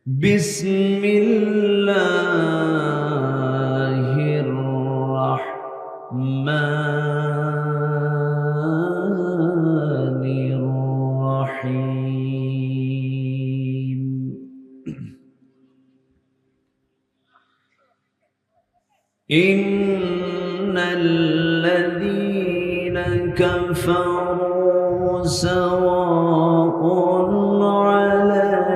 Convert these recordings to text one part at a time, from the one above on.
بسم الله الرحمن الرحيم إن الذين كفروا سواء عليهم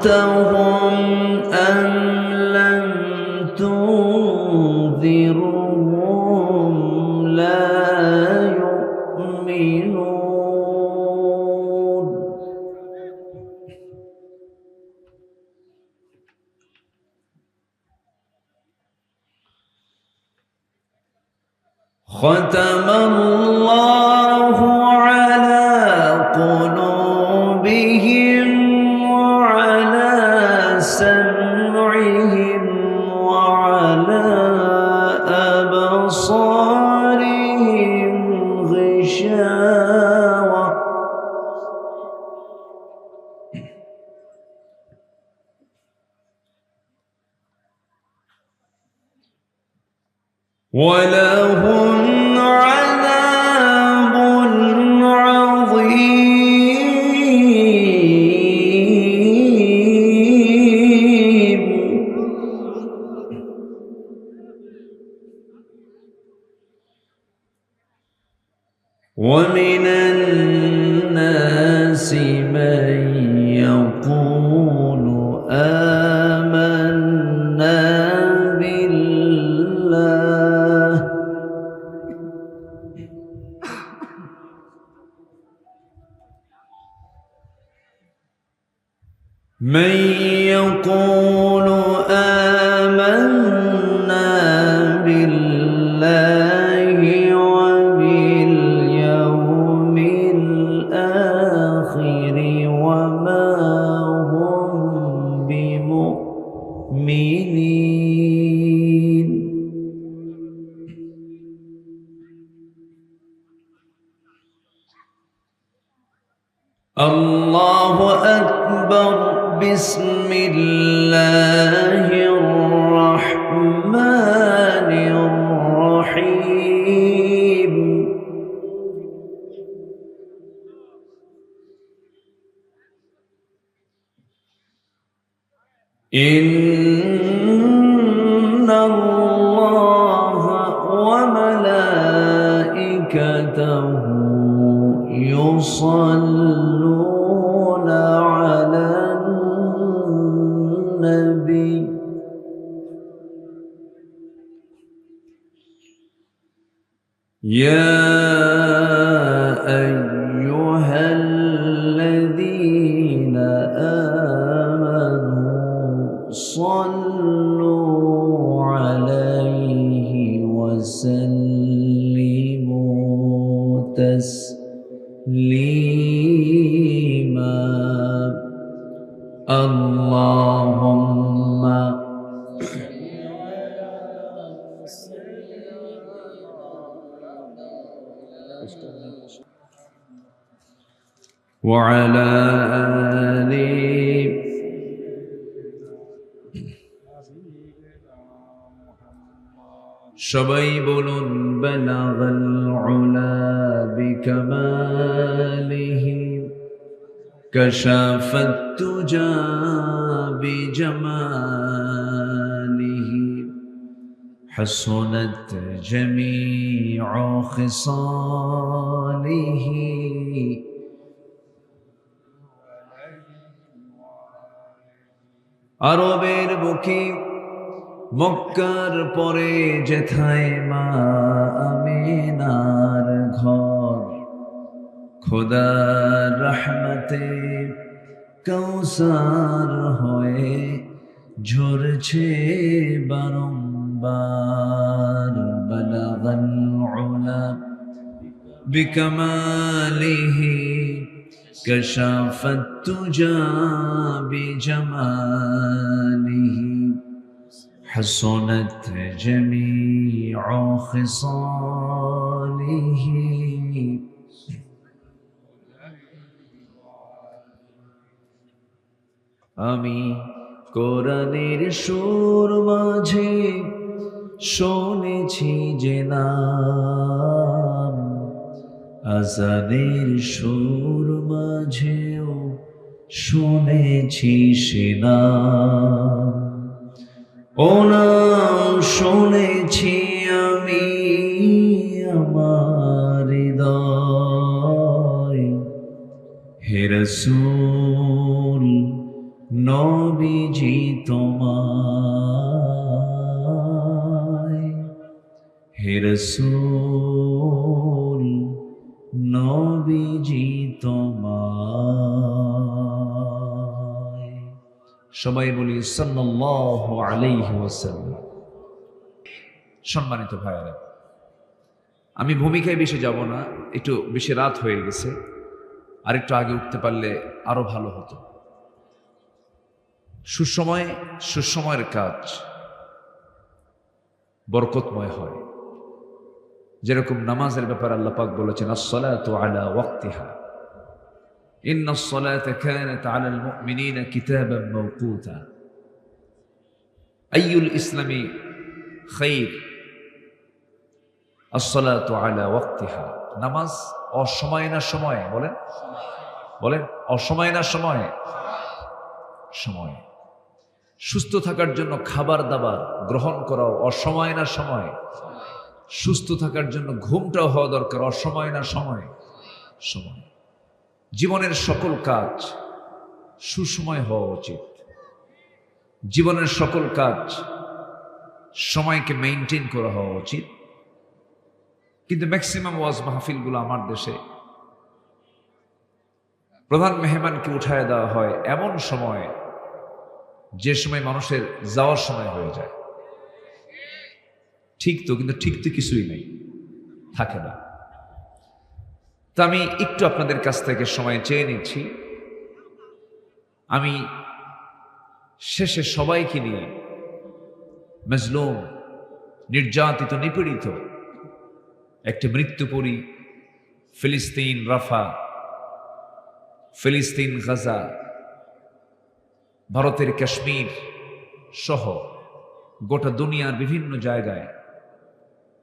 أأنذرتهم أم لم تنذرهم لا يؤمنون ختم الله على قلوبهم وعلى سمعهم وعلى أبصارهم غشاوة ولهم عذاب عظيم ومن الناس من يقول آمنا بالله من يقول آمنا بالله وباليوم الآخر وما هم بمؤمنين الله أكبر بسم الله الرحمن الرحيم إن الله وملائكته يصلون على النبي يا أيها الذين آمنوا صلوا عليه وسلموا تسليما اللهم وعلى آله সবাই বলুন বালাগাল উলা বিকামালিহি কাশাফাত তুজা বিজামালিহি حسنت جميع خصاله আরবের বুকে মক্কার পরে যেথায় মা আমিনার ঘর খোদার রহমতে কৌসার হয়ে ঝরছে বারংবার বালাগাল উলা বিকামালিহি كشف الدجى بجماله حسنت جميع خصاله আমি কোরআনের সুর মাঝে শুনেছি যে নাম, আজানের সুর মাঝেও শুনেছি সে নাম। ও নাম শুনেছি আমি আমার হৃদয়, হে রাসূল নবীজি তোমায়, হে রাসূল নবীজি তোমায়। সবাই বলি সাল্লাল্লাহু আলাইহি ওয়াসাল্লাম। সম্মানিত ভাইয়েরা, আমি ভূমিকায় বেশি যাব না, একটু বেশি রাত হয়ে গেছে, আর একটু আগে উঠতে পারলে আরো ভালো হতো। সুসময়ের কাজ বরকতময় হয়। যেরকম নামাজের ব্যাপারে আল্লাহ পাক বলেছেন, আস-সালাতু আলা ওয়াক্তিহা ইন্নাস-সালাতা কানাত আলাল মুমিনিনা কিতাবান মাওকুতা। আইয়ুল ইসলামি খাইর আস-সালাতু আলা ওয়াক্তিহা। নামাজ অসময় না সময়? বলেন বলেন, অসময় না সময়? সময়। সুস্থ থাকার জন্য খাবার দাবার গ্রহণ করাও অসময় না সময়? সুস্থ থাকার জন্য ঘুমটাও হওয়া দরকার, অসময় না সময়? সময়। জীবনের সকল কাজ সুসময় হওয়া উচিত। জীবনের সকল কাজ সময়কে মেইনটেইন করা হওয়া উচিত। কিন্তু ম্যাক্সিমাম ওয়াজ মাহফিলগুলো আমার দেশে প্রধান মেহমানকে উঠায় দেওয়া হয় এমন সময় যে সময় মানুষের যাওয়ার সময় হয়ে যায়। ঠিক তো, কিন্তু ঠিক তো কিছুই নেই, থাকে না। তা আমি একটু আপনাদের কাছ থেকে সময় চেয়ে নিচ্ছি। আমি শেষে সবাইকে নিয়ে মজলুম, নির্যাতিত, নিপীড়িত একটি মৃত্যুপুরী ফিলিস্তিন রাফা, ফিলিস্তিন গাজা, ভারতের কাশ্মীর সহ গোটা দুনিয়ার বিভিন্ন জায়গায়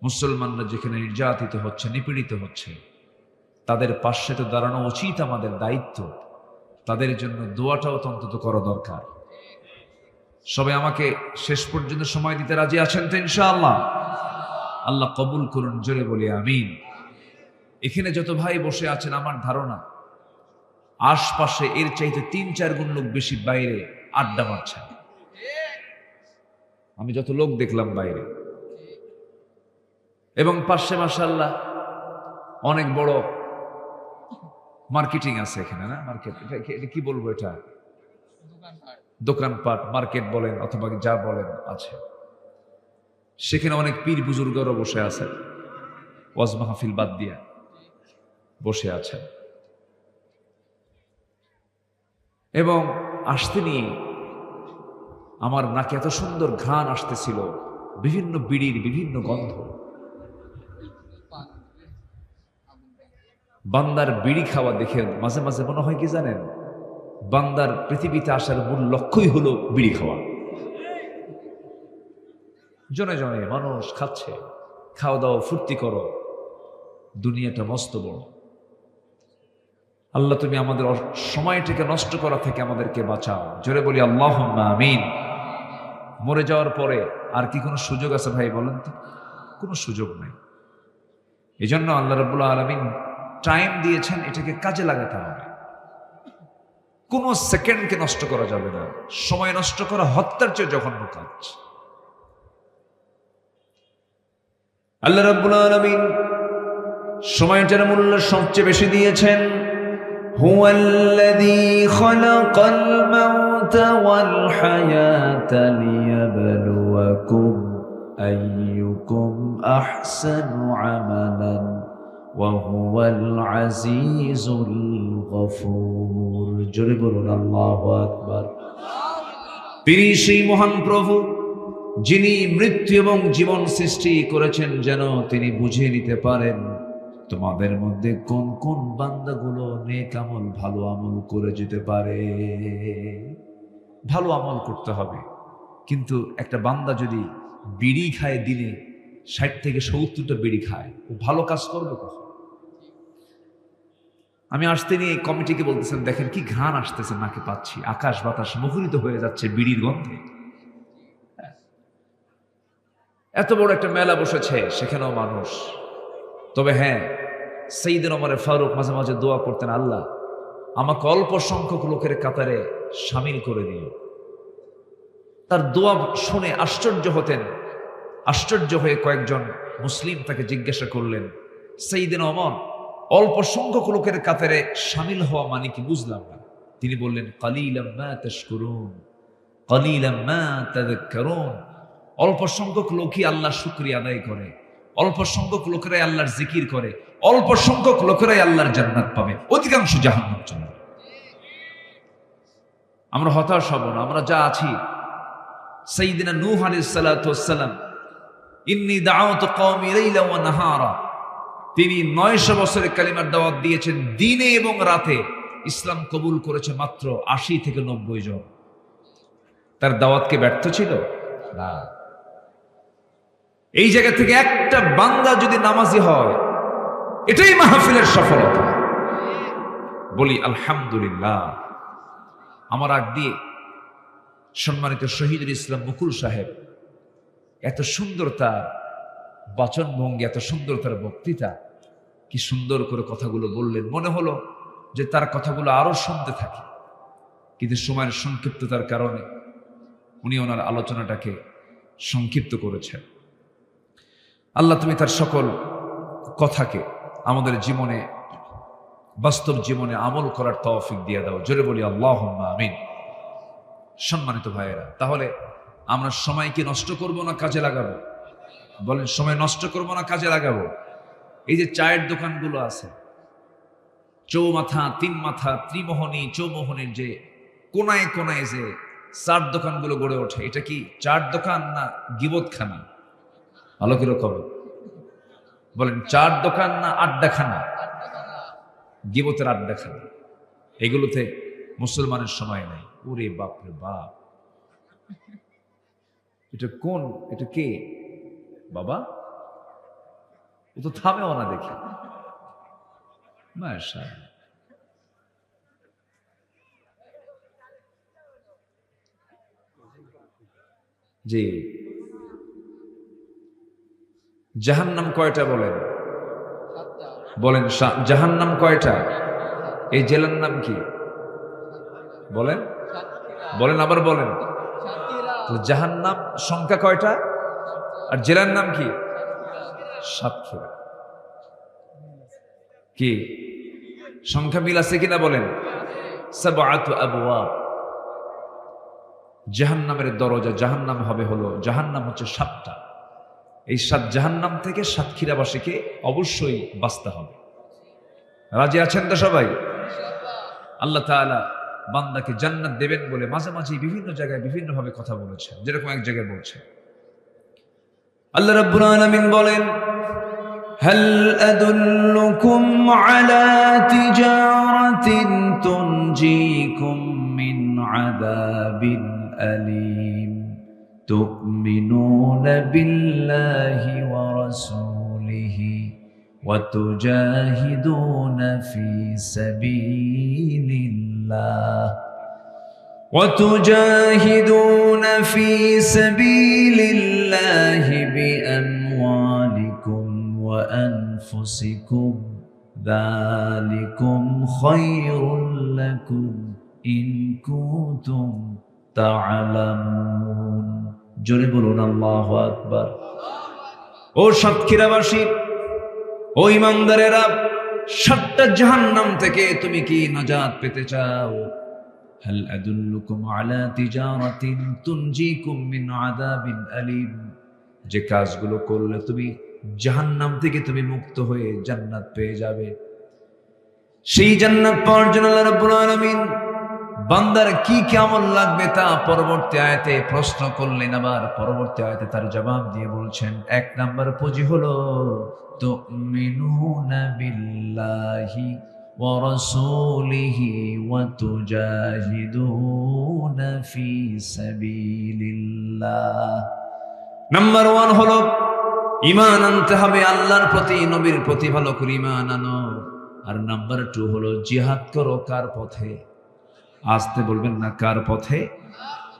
মুসলমানরা যেখানে নির্যাতিত হচ্ছে, নিপীড়িত হচ্ছে, তাদের পাশে তো দাঁড়ানো উচিত, আমাদের দায়িত্ব। তাদের জন্য দোয়াটাও তো অন্তত করা দরকার। সবাই আমাকে শেষ পর্যন্ত সময় দিতে রাজি আছেন তো ইনশাআল্লাহ? আল্লাহ কবুল করুন, জোরে বলি আমিন। এখানে যত ভাই বসে আছেন, আমার ধারণা আশপাশে এর চাইতে ৩-৪ গুণ লোক বেশি বাইরে আড্ডা মারছে। আমি যত লোক দেখলাম বাইরে, এবং পাশে মাশাআল্লাহ অনেক বড় মার্কেটিং আছে এখানে, না মার্কেট, এটা কি বলবো, এটা দোকানপাট, মার্কেট বলেন অথবা যা বলেন আছে। সেখানে অনেক পীর বুজুর্গরা বসে আছেন, ওয়াজ মাহফিল বাদ দিয়া বসে আছেন। এবং আসতে নিয়ে আমার নাকে এত সুন্দর ঘ্রাণ আসতেছিল, বিভিন্ন বিড়ির বিভিন্ন গন্ধ। বান্দার বিড়ি খাওয়া দেখে মাঝে মাঝে মনে হয় কি জানেন, বান্দার পৃথিবীতে আসার মূল লক্ষ্যই হলো বিড়ি খাওয়া। জনে জনে মানুষ খাচ্ছে, খাওয়া দাওয়া ফুর্তি করো, দুনিয়াটা মস্ত বড়। আল্লাহ তুমি আমাদের সময়টাকে নষ্ট করা থেকে আমাদেরকে বাঁচাও, জোরে বলি আল্লাহুম্মা আমিন। মরে যাওয়ার পরে আর কি কোনো সুযোগ আছে ভাই বলেন তো? কোনো সুযোগ নাই। এই জন্য আল্লাহ রাব্বুল আলামিন টাইম দিয়েছেন, এটাকে কাজে লাগাতে হবে। কোনো সেকেন্ডকে নষ্ট করা যাবে না। সময় নষ্ট করা হত্যার চেয়ে জঘন্য কাজ। আল্লাহ রাব্বুল আলামিন সময়টার মূল্য সবচেয়ে বেশি দিয়েছেন। হুয়াল্লাযী খালাকাল মাউতা ওয়াল হায়াতা লিয়াবলুয়াকুম আইয়ুকুম আহসানু আমালান ওয়া হুয়াল আজিজুল গফুর। জোরে বলুন আল্লাহু আকবার। তিনি সেই মহান প্রভু যিনি মৃত্যু এবং জীবন সৃষ্টি করেছেন যেন তিনি বুঝে নিতে পারেন তোমাদের মধ্যে কোন কোন বান্দাগুলো নেক আমল ভালো আমল করে যেতে পারে। ভালো আমল করতে হবে, কিন্তু একটা বান্দা যদি বিড়ি খায়, দিনে 60 থেকে 70টা বিড়ি খায়, ও ভালো কাজ করবে কখন? আমি আসতে নিয়ে কমিটিকে বলতেছেন, দেখেন কি ঘ্রাণ আসতেছে, নাকে পাচ্ছি, আকাশ বাতাস মুখরিত হয়ে যাচ্ছে বিড়ির গন্ধে। এত বড় একটা মেলা বসেছে, সেখানেও মানুষ। তবে হ্যাঁ, সাইয়েদনা ওমর ফারুক মাঝে মাঝে দোয়া করতেন, আল্লাহ আমাকে অল্প সংখ্যক লোকের কাতারে শামিল করে দিও। তার দোয়া শুনে আশ্চর্য হতেন। আশ্চর্য হয়ে কয়েকজন মুসলিম তাকে জিজ্ঞাসা করলেন, সাইয়েদনা ওমর, অল্প সংখ্যক লোকের কাতারে শামিল হওয়া মানে কি? বুঝলাম না। তিনি বললেন, কালিলাম মা তাশকুরুন, কালিলাম মা তাযাক্কারুন। অল্প সংখ্যক লোকই আল্লাহর শুকরিয়া আদায় করে, অল্প সংখ্যক লোকেরাই আল্লাহর জিকির করে, অল্প সংখ্যক লোকেরাই আল্লাহর জান্নাত পাবে, অধিকাংশ জাহান্নাম চলে। আমরা হতাশ হব না, আমরা যা আছি। সাইয়েদনা নূহ আলাইহিস সালাতু ওয়াস সালাম, ইন্নী দাআউতু কওমি লাইলা ওয়া নাহারা, তিনি 900 বছরের কালিমার দাওয়াত দিয়েছেন, দিনে এবং রাতে। ইসলাম কবুল করেছে মাত্র 80 থেকে 90 জন। তার দাওয়াতকে ব্যর্থ ছিল না। এই জায়গা থেকে একটা বান্দা যদি নামাজি হয়, এটাই মাহফিলের সফলতা। বলি আলহামদুলিল্লাহ। আমার আগ দিয়ে সম্মানিত শহীদুল ইসলাম মুকুল সাহেব, এত সুন্দর তার বাচনভঙ্গি, এত সুন্দর তার বক্তৃতা, কি সুন্দর করে কথাগুলো বললেন। মনে হলো যে তার কথাগুলো আরো শুনতে থাকি, কিন্তু সময়ের সংক্ষিপ্ততার কারণে উনি ওনার আলোচনাটাকে সংক্ষিপ্ত করেছেন। আল্লাহ তুমি তার সকল কথাকে আমাদের জীবনে, বাস্তব জীবনে আমল করার তৌফিক দিয়ে দাও। জোরে বলি আল্লাহুম্মা আমিন। সম্মানিত ভাইয়েরা, তাহলে আমরা সময়কে নষ্ট করব না কাজে লাগাবো? বলেন, সময় নষ্ট করব না কাজে লাগাবো? এই যে চায়ের দোকানগুলো আছে, চৌমাথা, তিন মাথা, ত্রিমোহনী, চৌমোহনীর যে কোনায় কোনায় যে চার দোকানগুলো গড়ে ওঠে, এটা কি চার দোকান না গিবতখানা? ভালো কিরকম বলেন, চার দোকান না আড্ডাখানা? গিবতের আড্ডাখানা। এগুলোতে মুসলমানের সময় নাই। ওরে বাপরে বাপ, এটা কোন, এটা কে বাবা? ও তো থামেও না দেখি। মাশাআল্লাহ। জি, জাহান্নাম কয়টা বলেন? বলেন, জাহান্নাম কয়টা? এই জেলার নাম কি বলেন? বলেন, আবার বলেন। জাহান্নাম সংখ্যা কয়টা আর জেলার নাম কি? সাতক্ষীরা। কি সংখ্যা মিল আছে কিনা বলেন? সাবআতু আবওয়াব। জাহান্নামের দরজা, জাহান্নাম হবে হলো, জাহান্নাম হচ্ছে 7টা। এই 7 জাহান্নাম থেকে সাতক্ষীরাবাসীকে অবশ্যই বাঁচতে হবে। রাজি আছেন তো সবাই? আল্লাহ তাআলা বান্দাকে জান্নাত দেবেন বলে মাঝে মাঝে বিভিন্ন জায়গায় বিভিন্ন ভাবে কথা বলেছেন। যেরকম এক জায়গায় বলছেন, আল্লাহ রাব্বুল আলামিন বলেন, হাল আদুল্লুকুম আলা তিজারাতিন তুনজিকুম মিন আযাবিন আলীম তু'মিনুনা বিল্লাহি ওয়া রাসূলিহি ওয়া তুজাহিদুনা ফি সাবিলিল্লাহ وتجاهدون في سبيل الله بأموالكم وأنفسكم ذلكم خير لكم إن كنتم تعلمون জোরে বলুন আল্লাহু আকবার। ও সাতক্ষীরাবাসী, ও ইমানদারেরা, 7টা জাহান্নাম থেকে তুমি কি নাজাত পেতে চাও? হাল আদুল্লুকুম আলা তিজারাতিন তুনজিকুম মিন আযাবিন আলীম। যে কাজগুলো করলে তুমি জাহান্নাম থেকে তুমি মুক্ত হয়ে জান্নাত পেয়ে যাবে। সেই জান্নাত পাওয়ার জন্য আল্লাহ রাব্বুল আলামিন বান্দার কি কি আমল লাগবে তা পরবর্তী আয়াতে প্রশ্ন করলেন। আবার পরবর্তী আয়াতে তার জবাব দিয়ে বলছেন, 1 নাম্বার পুঁজি হলো তুমিনুনা বিল্লাহি ওয়া রাসূলিহি ওয়া তুজাহিদুনা ফি সাবিলিল্লাহ। নাম্বার 1 হলো ঈমান আনতে হবে আল্লাহর প্রতি, নবীর প্রতি ভালো করে ঈমান আনো। আর নাম্বার 2 হলো জিহাদ করো কার পথে? আসতে বলবেন না, কার পথে?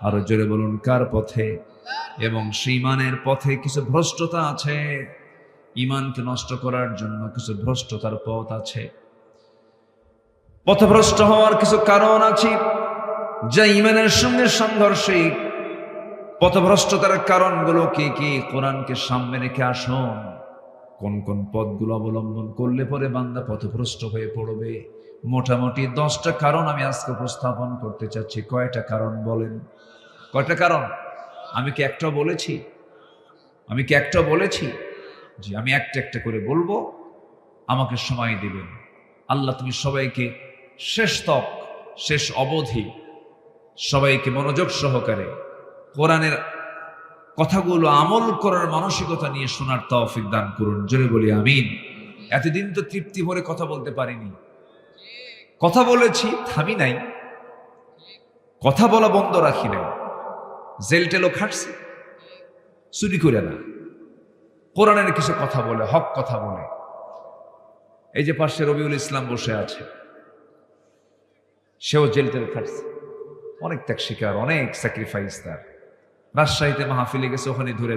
আরো জোরে বলুন, কার পথে? এবং সেই ঈমানের পথে কিছু ভ্রষ্টতা আছে, ঈমানকে নষ্ট করার জন্য কিছু ভ্রষ্টতার পথ আছে, পথভ্রষ্ট হওয়ার কিছু কারণ আছে যা ঈমানের সঙ্গে সাংঘর্ষিক। পথভ্রষ্টতার কারণগুলো কি কি? কোরআনকে সামনে রেখে আসুন, কোন কোন পথগুলো অবলম্বন করলে পরে বান্দা পথভ্রষ্ট হয়ে পড়বে। মোটামুটি 10টা কারণ আমি আজকে উপস্থাপন করতে চাচ্ছি। কয়টা কারণ বলেন? কয়টা কারণ? আমি কি একটা বলেছি? আমি কি একটা বলেছি? জি, আমি একটা একটা করে বলবো, আমাকে সময় দিবেন। আল্লাহ তুমি সবাইকে শেষ তক, শেষ অবধি সবাইকে মনোযোগ সহকারে কোরআনের কথাগুলো আমল করার মানসিকতা নিয়ে শোনার তৌফিক দান করুন। জোরে বলি আমিন। এতদিন তো তৃপ্তি ভরে কথা বলতে পারিনি, কথা বলেছি, থামি নাই, কথা বলা বন্ধ রাখি নাই, জেল টেলও খাটছি, চুরি করে না, কোরআনের কিছু কথা বলে, হক কথা বলে। এই যে পাশে রবিউল ইসলাম বসে আছে, সেও জেল টেল খাটছে, অনেক ত্যাগ শিকার, অনেক স্যাক্রিফাইস তার। রাজশাহীতে মাহফিলে গেছে, ওখানে ধরে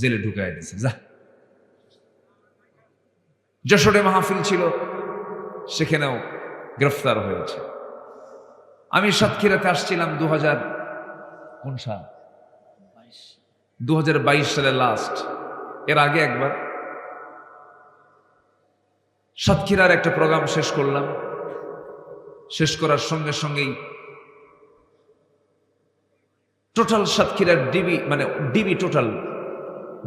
জেলে ঢুকাই দিয়েছে। যা, যশোরে মাহফিল ছিল, সেখানেও গ্রেফতার হয়েছে। আমি সাতক্ষীরাতে আসছিলাম 2022 সালে লাস্ট, এর আগে একবার সাতক্ষীরার একটা প্রোগ্রাম শেষ করলাম। শেষ করার সঙ্গে সঙ্গেই টোটাল সাতক্ষীরার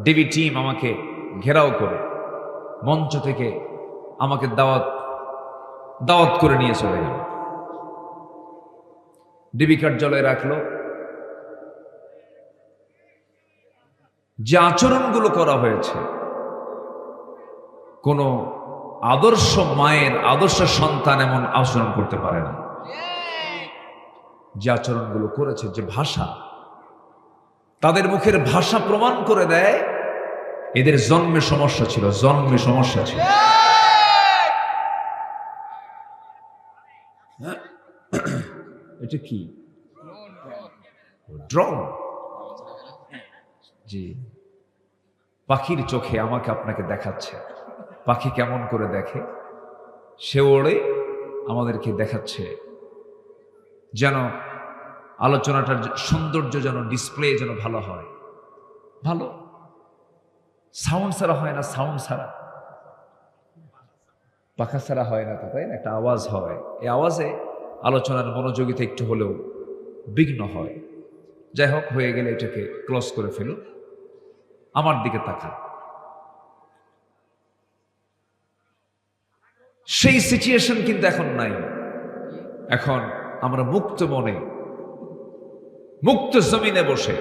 ডিবি টিম আমাকে ঘেরাও করে মঞ্চ থেকে আমাকে দাওয়াত করে নিয়ে চলে গেল। ডিবি কার্যালয়ে রাখলো। যে আচরণগুলো করা হয়েছে, কোন আদর্শ মায়ের আদর্শ সন্তান এমন আচরণ করতে পারে না। যে আচরণগুলো করেছে, যে ভাষা, তাদের মুখের ভাষা প্রমাণ করে দেয় এদের জন্মে সমস্যা ছিল, জন্মে সমস্যা ছিল। এটা কি? ড্রোন। জি, পাখির চোখে আমাকে আপনাকে দেখাচ্ছে। পাখি কেমন করে দেখে? সে ওড়ে আমাদেরকে দেখাচ্ছে, যেন আলোচনাটার সৌন্দর্য, যেন ডিসপ্লে যেন ভালো হয়। ভালো সাউন্ড ছাড়া হয় না, সাউন্ড ছাড়া, পাখা ছাড়া হয় না তো, তাই না? একটা আওয়াজ হয়, এই আওয়াজে আলোচনার মনোযোগিতা একটু হলেও বিঘ্ন হয়। যাই হোক, হয়ে গেলে এটাকে ক্লোজ করে ফেলুন। আমার দিকে তাকান। সেই সিচুয়েশন কিন্তু এখন নাই। এখন আমরা মুক্ত মনে, মুক্ত জমিনে বসে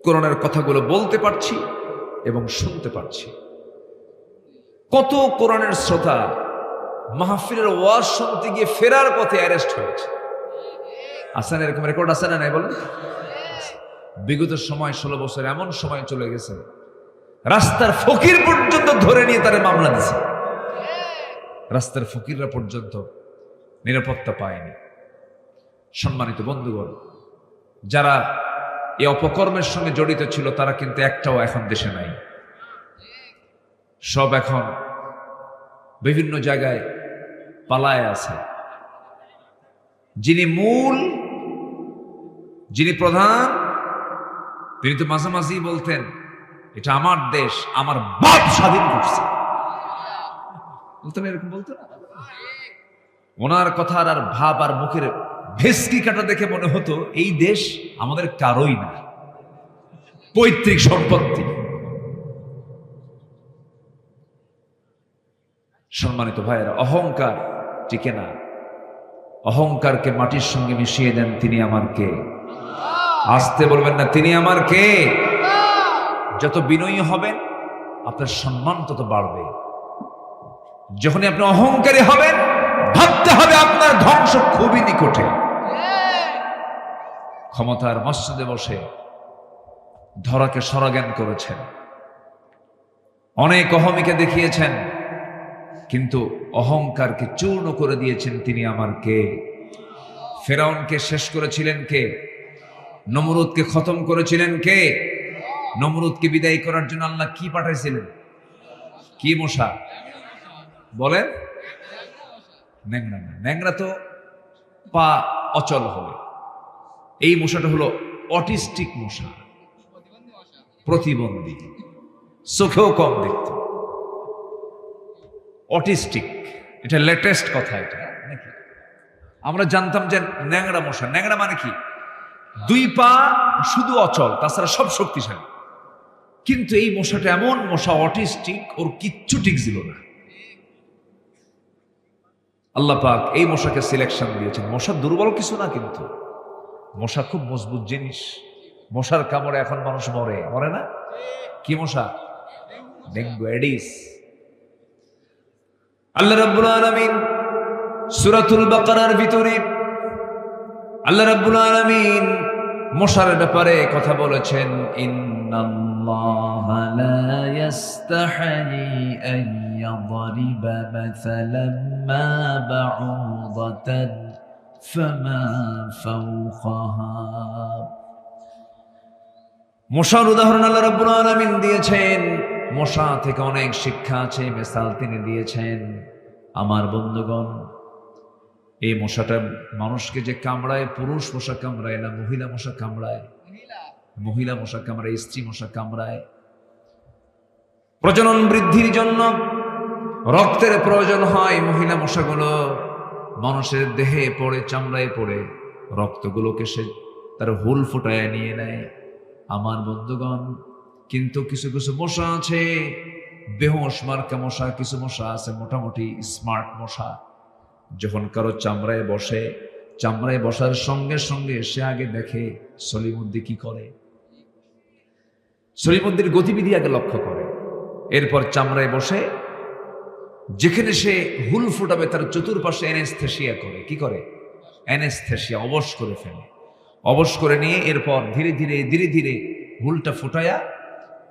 কোরআনের কথাগুলো বলতে পারছি এবং শুনতে পারছি। কত কোরআনের শ্রোতা মাহফিলের ওয়াজ শুনতে গিয়ে ফেরার পথে অ্যারেস্ট হয়েছে। আছেন এরকম রেকর্ড? আছে না নাই বলেন? বিগত সময় 16 বছর এমন সময় চলে গেছে, রাস্তার ফকির পর্যন্ত ধরে নিয়ে তারা মামলা দিছে। রাস্তার ফকিররা পর্যন্ত নিরাপত্তা পায়নি। সম্মানিত বন্ধুগণ, যারা এই অপকর্মের সঙ্গে জড়িত ছিল তারা কিন্তু একটাও এখন দেশে নাই। সব এখন বিভিন্ন জায়গায় পালায় আছে। যিনি মূল, যিনি প্রধান, তিনি তো মাঝে মাঝেই বলতেন, এটা আমার দেশ, আমার বাপ স্বাধীন করছে। বলতেন, এরকম বলতো না? ওনার কথা আর ভাব আর মুখের ভেস্কি কাটা দেখে মনে হতো এই দেশ আমাদের কারোই না, পৈতৃক সম্পত্তি। সম্মানিত ভাইয়েরা, অহংকার টিকে না। অহংকারকে মাটির সঙ্গে মিশিয়ে দেন, তিনি আমার কে। আসতে বলবেন না, তিনি আমার কে। যত বিনয়ী হবেন আপনার সম্মান তত বাড়বে। যখনই আপনি অহংকারী হবেন ভাবতে হবে আপনার ধ্বংস খুবই নিকটে। ক্ষমতার মসজিদে বসে ধরাকে সরাজ্ঞান করেছেন, অনেক অহমিকে দেখিয়েছেন, কিন্তু অহংকারকে চূর্ণ করে দিয়েছেন, তিনি আমার কে। ফেরাউনকে শেষ করেছিলেন কে? নমরুদকে খতম করেছিলেন কে? নমরুদকে বিদায় করার জন্য আল্লাহ কি পাঠাইছিলেন? কি মশা বলেন? ন্যাংরা না, ন্যাংরা তো পা অচল হবে। এই মশাটা হলো অটিস্টিক মশা, প্রতিবন্ধী, চোখেও কম দেখত, অটিস্টিক। এটা লেটেস্ট কথা এটা নাকি? আমরা জানতাম যে ন্যাংরা মশা। ন্যাংরা মানে কি? দুই পা শুধু অচল, তাছাড়া সব শক্তিশালী। কিন্তু এই মশাটা এমন মশা, অটিস্টিক, ওর কিচ্ছু ঠিক ছিল না। আল্লাহ পাক এই মশাকে সিলেকশন দিয়েছেন। মশা দুর্বল কিছু না, কিন্তু মশা খুব মজবুত জিনিস। মশার কামড়ে এখন মানুষ মরে, মরে না? কি মশা? Dengue, Aedes. আল্লাহ রাব্বুল আলামিন সূরাতুল বাকারার ভিতরে আল্লাহ রাব্বুল আলামিন মশার ব্যাপারে কথা বলেছেন, ইন্নাল্লাহা লা ইস্তাহি আন ইয়াদরিবা মাসালাম মা বাউদাতান ফামা ফাওকাহা। মশার উদাহরণ আল্লাহ রাব্বুল আলামিন দিয়েছেন। মশা থেকে অনেক শিক্ষা আছে, মিসাল তিনি দিয়েছেন। আমার বন্ধুগণ, এই মশাটা মানুষকে যে কামড়ায়, পুরুষ মশা কামড়ায় না, মহিলা মশা কামড়ায়। মহিলা মশা কামড়ায়, স্ত্রী মশা কামড়ায়। প্রজনন বৃদ্ধির জন্য রক্তের প্রয়োজন হয়। মহিলা মশাগুলো মানুষের দেহে পড়ে, চামড়ায় পড়ে, রক্তগুলোকে সে তার হুল ফুটায় নিয়ে নেয়। আমার বন্ধুগণ, কিন্তু কিছু কিছু মশা আছে বেহুশ মার্কা মশা, কিছু মশা আছে মোটামুটি স্মার্ট মশা। যখন কারো চামড়ায় বসে, চামড়ায় বসার সঙ্গে সঙ্গে সে আগে দেখে সলিমুদ্দি কি করে, সলিমুদ্দির গতিবিধি আগে লক্ষ্য করে। এরপর চামড়ায় বসে যেখানে সে হুল ফুটাবে তার চতুর্পাশে অ্যানেস্থেসিয়া করে। কি করে? অ্যানেস্থেসিয়া, অবশ করে ফেলে। অবশ করে নিয়ে এরপর ধীরে ধীরে ধীরে ধীরে হুলটা ফুটায়া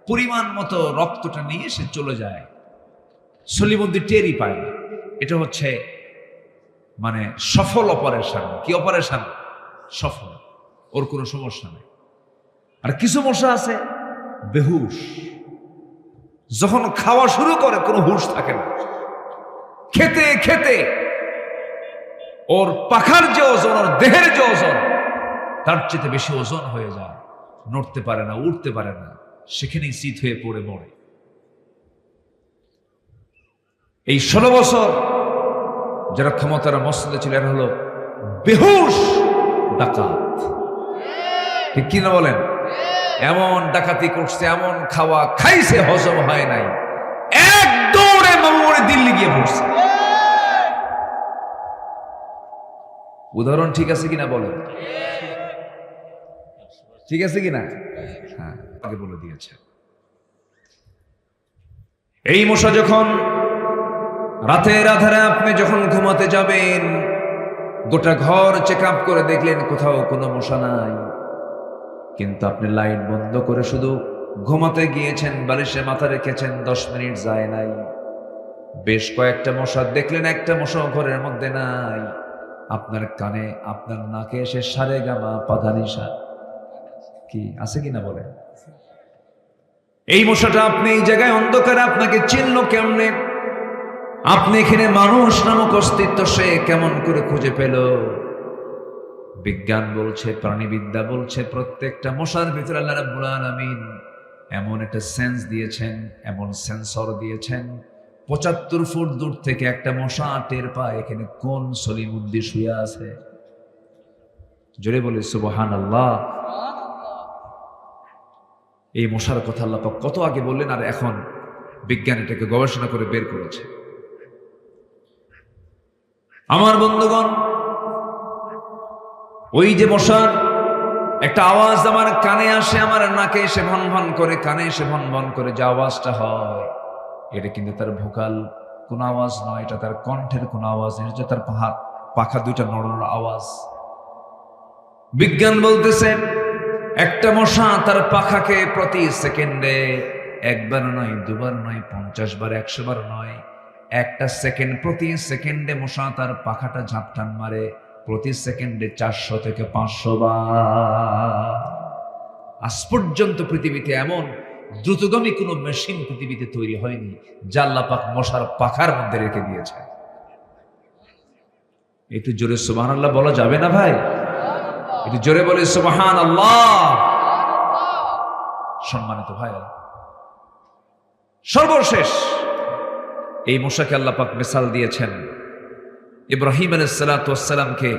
পরিমাণ মতো রক্তটা নিয়ে সে চলে যায়। সলিমুদ্দি টেরই পায় না। এটা হচ্ছে মানে সফল অপারেশন। কি অপারেশন? সফল, ওর কোনো সমস্যা নেই। আর কিছু মশা আছে বেহুশ, যখন খাওয়া শুরু করে কোনো হুঁশ থাকে না। খেতে খেতে ওর পাখার যে ওজন, ওর দেহের যে ওজন, তার চেয়ে বেশি ওজন হয়ে যায়। নড়তে পারে না, উঠতে পারে না, সেখানেই চিত হয়ে পড়ে মরে। এই 16 বছর যারা ক্ষমতার মসনদে ছিল, এরা হলো বেহুশ ডাকাত। ঠিক কিনা বলেন? এমন ডাকাতি করছে, এমন খাওয়া খাইছে, হজম হয় নাই, এক দৌড়ে মামুরে দিল্লি গিয়ে পড়ছে। উদাহরণ ঠিক আছে কিনা বলেন? ঠিক আছে কিনা? হ্যাঁ, আগে বলে দিয়েছে। এই মশা যখন রাতের আধারে আপনি যখন ঘুমাতে যাবেন, গোটা ঘর চেক আপ করে দেখলেন কোথাও কোনো মশা নাই, কিন্তু আপনি লাইট বন্ধ করে শুধু ঘুমাতে গিয়েছেন, বালিশে মাথা রেখেছেন, 10 মিনিট যায় নাই, বেশ কয়েকটা মশা দেখলেন, একটা মশা ঘরের মধ্যে নাই। আপনার কানে, আপনার নাকে এসে সারে গামা পাধানিসা কি আছে কিনা বলেন? এই মশাটা আপনি এই জায়গায় অন্ধকারে আপনাকে চিনল কেমনে? আপনি এখানে মানুষ নামক অস্তিত্ব সে কেমন করে খুঁজে পেল? বিজ্ঞান বলছে, প্রাণীবিদ্যা বলছে, প্রত্যেকটা মশার ভিতরে আল্লাহ রাব্বুল আলামিন এমন একটা সেন্স দিয়েছেন, এমন সেন্সর দিয়েছেন, 75 ফুট দূর থেকে একটা মশা টের পায় এখানে কোন সলিমুদ্দি শুয়ে আছে। জোরে বলে সুবহানাল্লাহ। এই মশার কথা আল্লাহ পাক কত আগে বললেন, আর এখন বিজ্ঞান এটাকে গবেষণা করে বের করেছে। আমার বন্ধুগণ, ওই যে মশার একটা আওয়াজ আমার কানে আসে, আমার নাকে এসে ভন ভন করে, কানে এসে ভন ভন করে যে আওয়াজটা হয়, এটা কিন্তু তার ভোকাল কোন আওয়াজ নয়, এটা তার কণ্ঠের কোন আওয়াজ নয়, এটা তার পাখা দুইটা নড়ানোর আওয়াজ। বিজ্ঞান বলতেছে একটা মশা তার পাখাকে প্রতি সেকেন্ডে একবার নয়, দুবার নয়, 50 বার, 100 বার নয়, একটা সেকেন্ড, প্রতি সেকেন্ডে মশা তার পাখাটা ঝাপটান মারে, প্রতি সেকেন্ডে 400 থেকে 500 বার। আজ পর্যন্ত পৃথিবীতে এমন দ্রুতগামী কোনো মেশিন পৃথিবীতে তৈরি হয়নি যা আল্লাহ পাক মশার পাখার মধ্যে রেখে দিয়েছে। একটু জোরে সুবহানাল্লাহ বলা যাবে না ভাই? একটু জোরে বলে সুবহানাল্লাহ। সম্মানিত ভাই, সর্বশেষ এই মশাকে আল্লাহ পাক মিসাল দিয়েছেন ইব্রাহিম আলাইহিস সালাতু ওয়াস সালামকে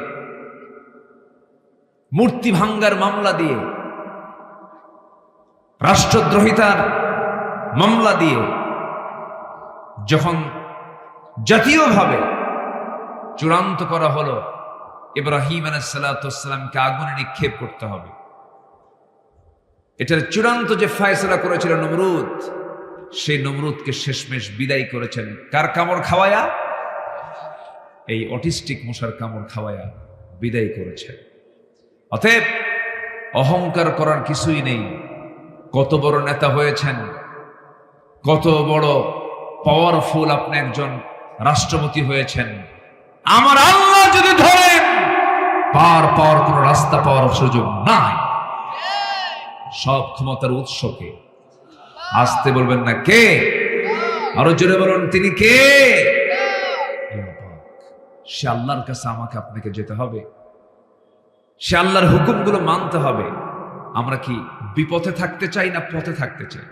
মূর্তি ভাঙ্গার মামলা দিয়ে, রাষ্ট্রদ্রোহিতার মামলা দিয়ে যখন জাতীয়ভাবে চূড়ান্ত করা হলো ইব্রাহিম আলাইহিস সালাতু ওয়াস সালামকে আগুনে নিক্ষেপ করতে হবে, এটার চূড়ান্ত যে ফয়সালা করেছিল নমরুদ, সেই নমরুদকে শেষমেশ বিদায় করেছেন কার কামড় খাওয়ায়া? এই অটিস্টিক মশার কামড় খাওয়ায়া বিদায় করেছেন। অতএব অহংকার করার কিছুই নেই। কত বড় নেতা হয়েছেন, কত বড় পাওয়ারফুল আপনি একজন রাষ্ট্রপতি হয়েছেন, আমার আল্লাহ যদি ধরেন পার পাওয়ার কোন রাস্তা পাওয়ার সুযোগ নাই। সব ক্ষমতার উৎসকে আসতে বলবেন না কে? আরো জোরে বলুন তিনি কে? সে আল্লাহর কাছে আমাকে আপনাকে যেতে হবে, সে আল্লাহর হুকুমগুলো মানতে হবে। আমরা কি বিপথে থাকতে চাই না পথে থাকতে চাই?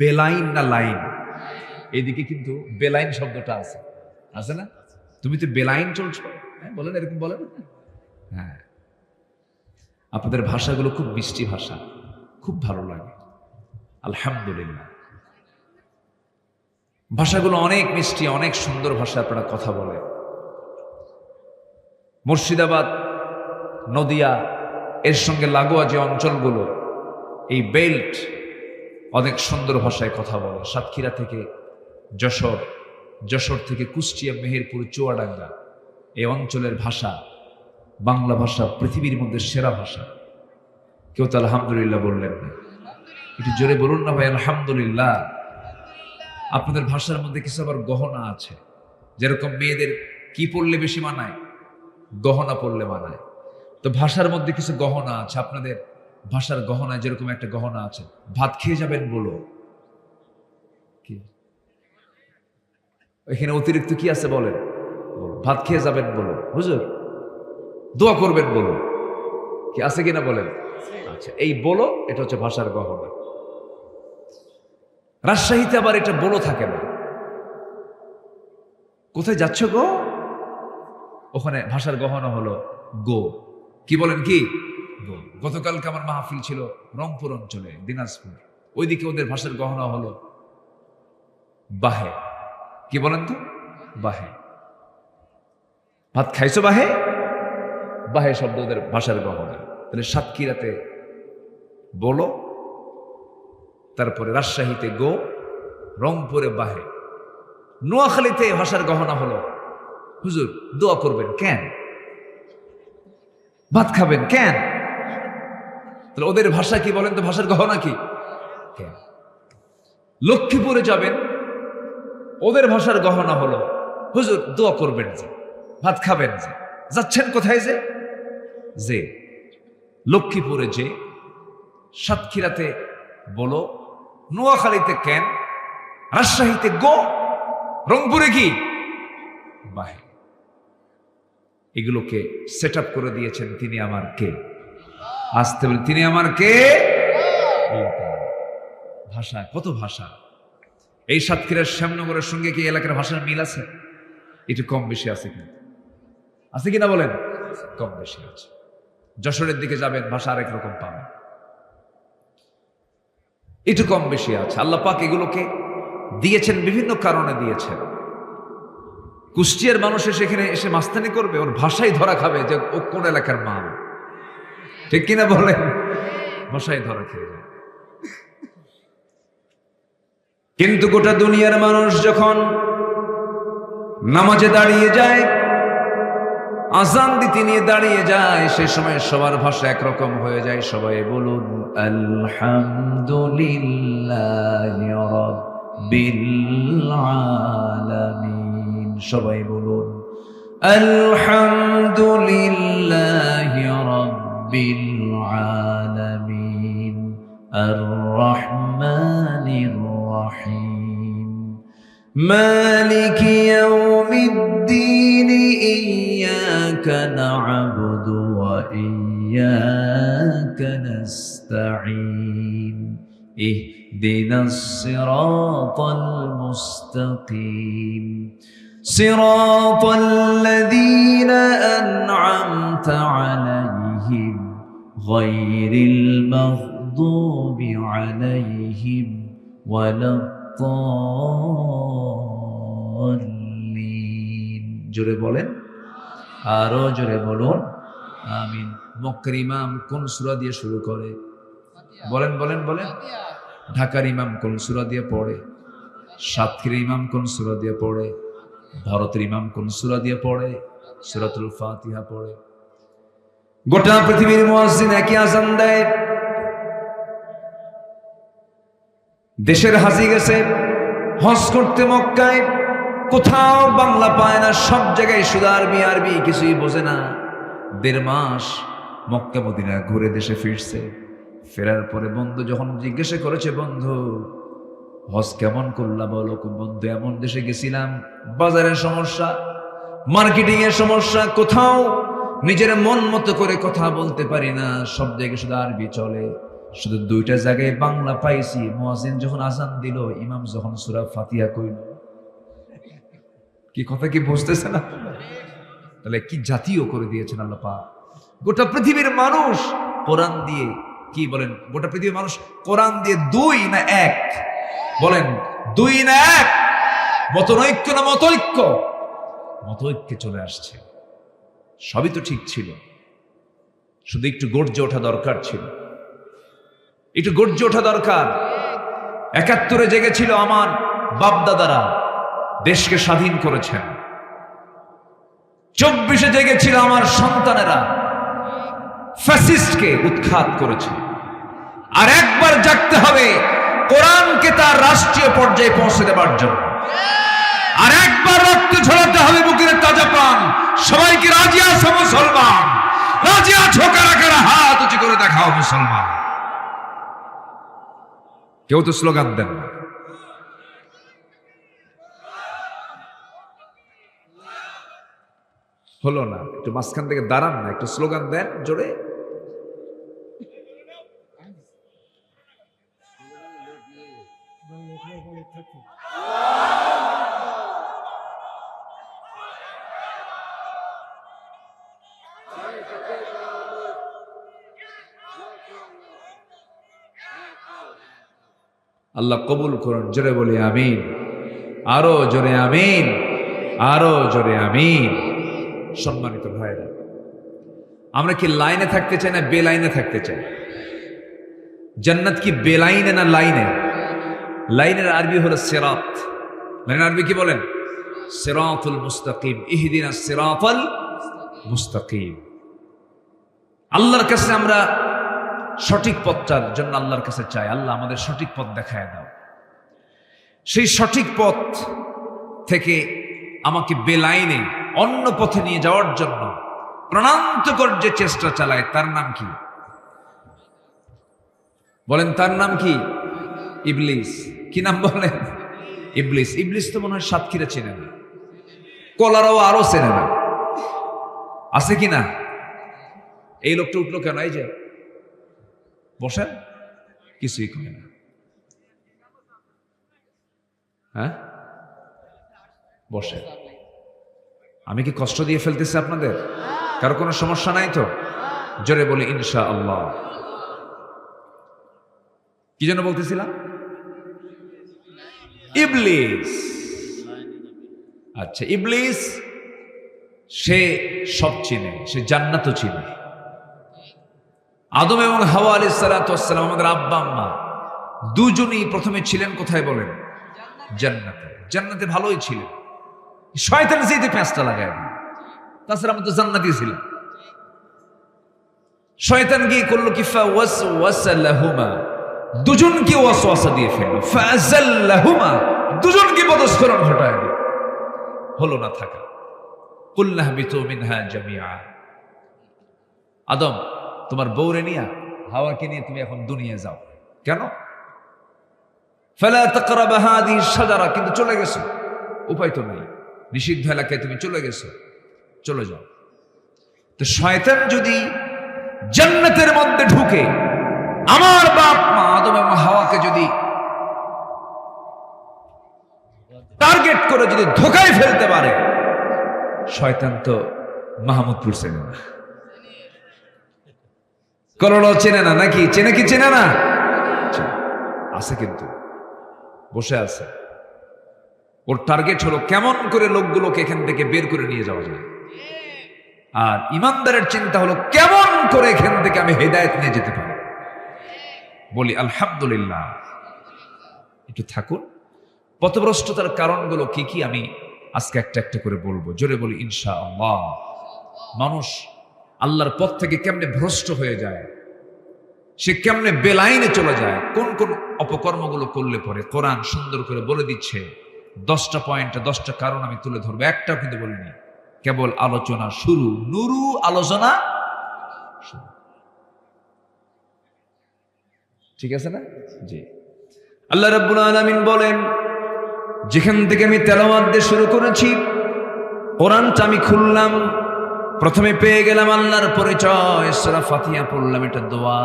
বেলাইন না লাইন? এদিকে কিন্তু বেলাইন শব্দটা আছে, আছে না? তুমি তো বেলাইন চলছো, বলেন, এরকম বলেন। হ্যাঁ, আপনাদের ভাষাগুলো খুব মিষ্টি ভাষা, খুব ভালো লাগে, আলহামদুলিল্লাহ। ভাষাগুলো অনেক মিষ্টি, অনেক সুন্দর ভাষা আপনারা কথা বলে। মুর্শিদাবাদ, নদিয়া, এর সঙ্গে লাগোয়া যে অঞ্চলগুলো, এই বেল্ট অনেক সুন্দর ভাষায় কথা বলে। সাতক্ষীরা থেকে যশোর, যশোর থেকে কুষ্টিয়া, মেহেরপুর, চুয়াডাঙ্গা, এই অঞ্চলের ভাষা, বাংলা ভাষা পৃথিবীর মধ্যে সেরা ভাষা। কেউ তো আলহামদুলিল্লাহ বললেন না? একটু জোরে বলুন না ভাই আলহামদুলিল্লাহ। আপনাদের ভাষার মধ্যে কিছু আবার গহনা আছে, যেরকম মেয়েদের কি পড়লে বেশি মানায়? গহনা পড়লে মানায়। তো ভাষার মধ্যে কিছু গহনা আছে, আপনাদের ভাষার গহনায় যেরকম একটা গহনা আছে, ভাত খেয়ে যাবেন বলো, কি এখানে অতিরিক্ত কি আছে বলেন? ভাত খেয়ে যাবেন বলো, হুজুর দোয়া করবেন বলো, কি আছে কিনা বলেন? আচ্ছা, এই বলো এটা হচ্ছে ভাষার গহনা। রাজশাহীতে আবার এটা বলো থাকে না। কোথায় যাচ্ছ গো? ওখানে ভাষার গহনা হলো গো। কি বলেন? কি গো। গতকালকে আমার মাহফিল ছিল রংপুর অঞ্চলে, দিনাজপুর, ওইদিকে ওদের ভাষার গহনা হলো বাহে। কি বলেন তো? বাহে। ভাত খাইছো বাহে? বাহে শব্দ ওদের ভাষার গহনা। তাহলে সাতক্ষীরাতে বলো, তারপরে রাজশাহীতে গো, রংপুরে বাহে। নোয়াখালীতে ভাষার গহনা হলো হুজুর দোয়া করবেন কেন? ভাত খাবেন কেন? তাহলে ওদের ভাষা কি বলেন তো? ভাষার গহনা কি? কেন? লক্ষ্মীপুরে যাবেন, ওদের ভাষার গহনা হলো হুজুর দোয়া করবেন যে, ভাত খাবেন যে। যাচ্ছেন কোথায়? যে যে লক্ষ্মীপুরে যে, সাতক্ষীরাতে বলো, নোয়াখালীতে কেন, রাজশাহীতে গো, রংপুরে কি বাহে। এগুলোকে সেট আপ করে দিয়েছেন তিনি আমার কে? আসতে বলে তিনি আমার কে? ভাষা, কত ভাষা। এই সাতক্ষীরার শ্যামনগরের সঙ্গে কি এলাকার ভাষার মিল আছে? একটু কম বেশি আছে কিনা? আছে কিনা বলেন? কম বেশি আছে। যশোরের দিকে যাবেন, ভাষা আরেক রকম পাবেন, একটু কম বেশি আছে। আল্লাহ পাক এগুলোকে দিয়েছেন, বিভিন্ন কারণে দিয়েছেন। কুষ্টিয়ার মানুষ সেখানে এসে মাস্তানি করবে, ওর ভাষাই ধরা খাবে যে ও কোন এলাকার মাল, ঠিক কিনা বলেন? ভাষাই ধরা খেয়ে যায়। কিন্তু গোটা দুনিয়ার মানুষ যখন নামাজে দাঁড়িয়ে যায়, আজান দিতে নিয়ে দাঁড়িয়ে যায়, সে সময় সবার ভাষা একরকম হয়ে যায়। সবাই বলুন আলহামদুলিল্লাহি রাব্বিল আলামিন। সবাই বলুন আলহামদুলিল্লাহি রাব্বিল আলামিন আর রহমানির রহিম মালিকি ইয়াউমিদ্দিন ইয়্যাকা না'বুদু ওয়া ইয়্যাকা নাস্তাঈন ইহদিনাস সিরাতাল মুস্তাকিম সিরাতাল লাযীনা আন'আমতা আলাইহিম গায়রিল মাগদুবি আলাইহিম ওয়ালাদ-দাল্লিন। জোরে বলেন, আরো জোরে বলুন আমিন। মক্কার ইমাম কোন সূরা দিয়ে শুরু করে? বলেন বলেন বলেন। ঢাকার ইমাম কোন সূরা দিয়ে পড়ে? সাতক্ষীরার ইমাম কোন সূরা দিয়ে পড়ে? ভারতের ইমাম কোন সূরা দিয়ে পড়ে? সূরাতুল ফাতিহা পড়ে। গোটা পৃথিবীর মুয়াজ্জিন একই আযান দেয়। দেশের হাজি গেছে হজ করতে মক্কায়, কোথাও বাংলা পায় না, সব জায়গায় শুধু আরবি আরবি, কিছুই বোঝে না। 1.5 মাস মক্কা মদিনা ঘুরে দেশে ফিরছে। ফেরার পরে বন্ধু যখন জিজ্ঞাসা করেছে, বন্ধু হজ কেমন করলা বলো? বন্ধু এমন দেশে গেছিলাম, বাজারের সমস্যা, মার্কেটিং এর সমস্যা, কোথাও নিজের মন মতো করে কথা বলতে পারি না, সব জায়গায় শুধু আরবি চলে, শুধু 2টা জায়গায় বাংলা পাইছি। মুয়াজ্জিন যখন আযান দিল, ইমাম যখন সূরা ফাতিহা কইল। কি কথা কি বুঝতেছে না? তাহলে কি জাতীয় করে দিয়েছেন আল্লাহ পাক। গোটা পৃথিবীর মানুষ কোরআন দিয়ে, কি বলেন, গোটা পৃথিবীর মানুষ কোরআন দিয়ে 2 না 1? বলেন 2 না 1? মতনৈক্য না মতৈক্য? মতৈক্যে চলে আসছে। সবই তো ঠিক ছিল, শুধু একটু গর্জে ওঠা দরকার ছিল, একটু গর্জে ওঠা দরকার। 71-এ জেগেছিল আমার বাপদাদারা, দেশকে স্বাধীন করেছেন। 24-এ জেগেছিল আমার সন্তানেরা, ফ্যাসিস্টকে উৎখাত করেছে। আর একবার জাগতে হবে কোরআনকে তার রাষ্ট্রীয় পর্যায়ে পৌঁছে দেবার জন্য। আর একবার রক্ত ঝরাতে হবে বুকের তাজা প্রাণ। সবাইকে রাজি আছো মুসলমান? রাজি আছো? কারা কারা হাত উঁচু করে দেখাও মুসলমান। কেউ তো স্লোগান দেন না। হলো না, একটু মাঝখান থেকে দাঁড়ান না, একটু স্লোগান দেন জোরে। আল্লাহ কবুল করুন। জোরে বলি আমিন, আরো জোরে আমিন, আরো জোরে আমিন। সম্মানিত ভাইরা, আমরা কি লাইনে থাকতে চাই না বেলাইনে থাকতে চাই? জান্নাত কি বেলাইনে না লাইনে? লাইনের আরবি হলো সিরাত। লাইনের আরবি কি বলেন? সিরাতুল মুস্তাকিম, ইহদিনাস সিরাতাল মুস্তাকিম। আল্লাহর কাছে আমরা সঠিক পথটার জন্য আল্লাহর কাছে চাই, আল্লাহ আমাদের সঠিক পথ দেখায় দাও। সেই সঠিক পথ থেকে আমাকে বেলাইনে অন্য পথে নিয়ে যাওয়ার জন্য প্রাণান্তকর যে চেষ্টা চালায়, তার নাম কি? বলেন, তার নাম কি? ইবলিস। কি নাম বলেন? ইবলিস। ইবলিস তো মনে হয় সাতক্ষীরা চেনে না, কলারাও আরো চেনে না, আছে কি না? এই লোকটা উঠলো কেন? এই যে বসেন, কিছুই করে না। হ্যাঁ, বসে। আমি কি কষ্ট দিয়ে ফেলতেছি আপনাদের? কারো কোনো সমস্যা নাই তো? জোরে বলি ইনশাআল্লাহ। কি যেন বলতেছিলাম? ইবলিস। আচ্ছা, ইবলিস সে সব চিনে, সে জান্নাতও চিনে। আদম এবং হাওয়া আলাইহিস সালাতু ওয়াস সালাম, আমাদের আব্বা আম্মা দুজনই প্রথমে ছিলেন কোথায় বলেন? জান্নাতে। জান্নাতে ভালোই ছিলেন, শয়তান যেতে পেঁচটা লাগায়। তাছাড়া আমরা তো জান্নাতি ছিলাম। শয়তান গিয়ে করলো কি? ফাওয়াসওয়াসা লাহুমা, দুজনকে ওয়াসওয়াসা দিয়ে ফেললো। ফাযাল্লাহুমা, দুজনকে পদস্খলন ঘটায় দিল, হলো না থাকা। কুলনা হাবিতু মিনহা জামিআ, আদম তোমার বউরে নিয়া হাওয়াকে নিয়ে তুমি এখন দুনিয়া যাও। কেন? ফালা তাকরাবা হাযিহি শাজারা, কিন্তু চলে গেছো, উপায় তো নাই, নিষিদ্ধ এলাকায় তুমি চলে গেছো, চলে যাও। তো শয়তান যদি জান্নাতের মধ্যে ঢুকে আমার বাপ মা আদম এবং হাওয়াকে যদি টার্গেট করে যদি ধোকায় ফেলতে পারে, শয়তান তো মাহমুদপুর চেনে না, করলো চেনে না, নাকি চেনে কি চেনে না? আছে, কিন্তু বসে আছে। ওর টার্গেট হলো কেমন করে লোকগুলোকে এখান থেকে বের করে নিয়ে যাওয়া যায়। আর ইমানদারের চিন্তা হলো কেমন করে এখান থেকে আমি হেদায়েত নিয়ে যেতে পারি। বলি আলহামদুলিল্লাহ। একটু থাকুন, পথভ্রষ্টতার কারণগুলো কি কি আমি আজকে একটা একটা করে বলবো। জোরে বলি ইনশাআল্লাহ। মানুষ আল্লাহর পথ থেকে কেমনে ভ্রষ্ট হয়ে যায়, সে কেমনে বেলাইনে চলে যায়, কোন কোন অপকর্মগুলো করলে পরে কোরআন সুন্দর করে বলে দিচ্ছে। 10টা পয়েন্টে 10টা কারণ আমি তুলে ধরবো, একটাও কিন্তু বলিনি, কেবল আলোচনা শুরু, নুরু আলোচনা শুরু। ঠিক আছে না? জি। আল্লাহ রাব্বুল আলামিন বলেন, যেখান থেকে আমি তেলাওয়াত দিয়ে শুরু করেছি, কোরআনটা আমি খুললাম, প্রথমে পেয়ে গেলাম আল্লাহর পরিচয়। সূরা ফাতিহা পড়লাম, এটা দোয়া।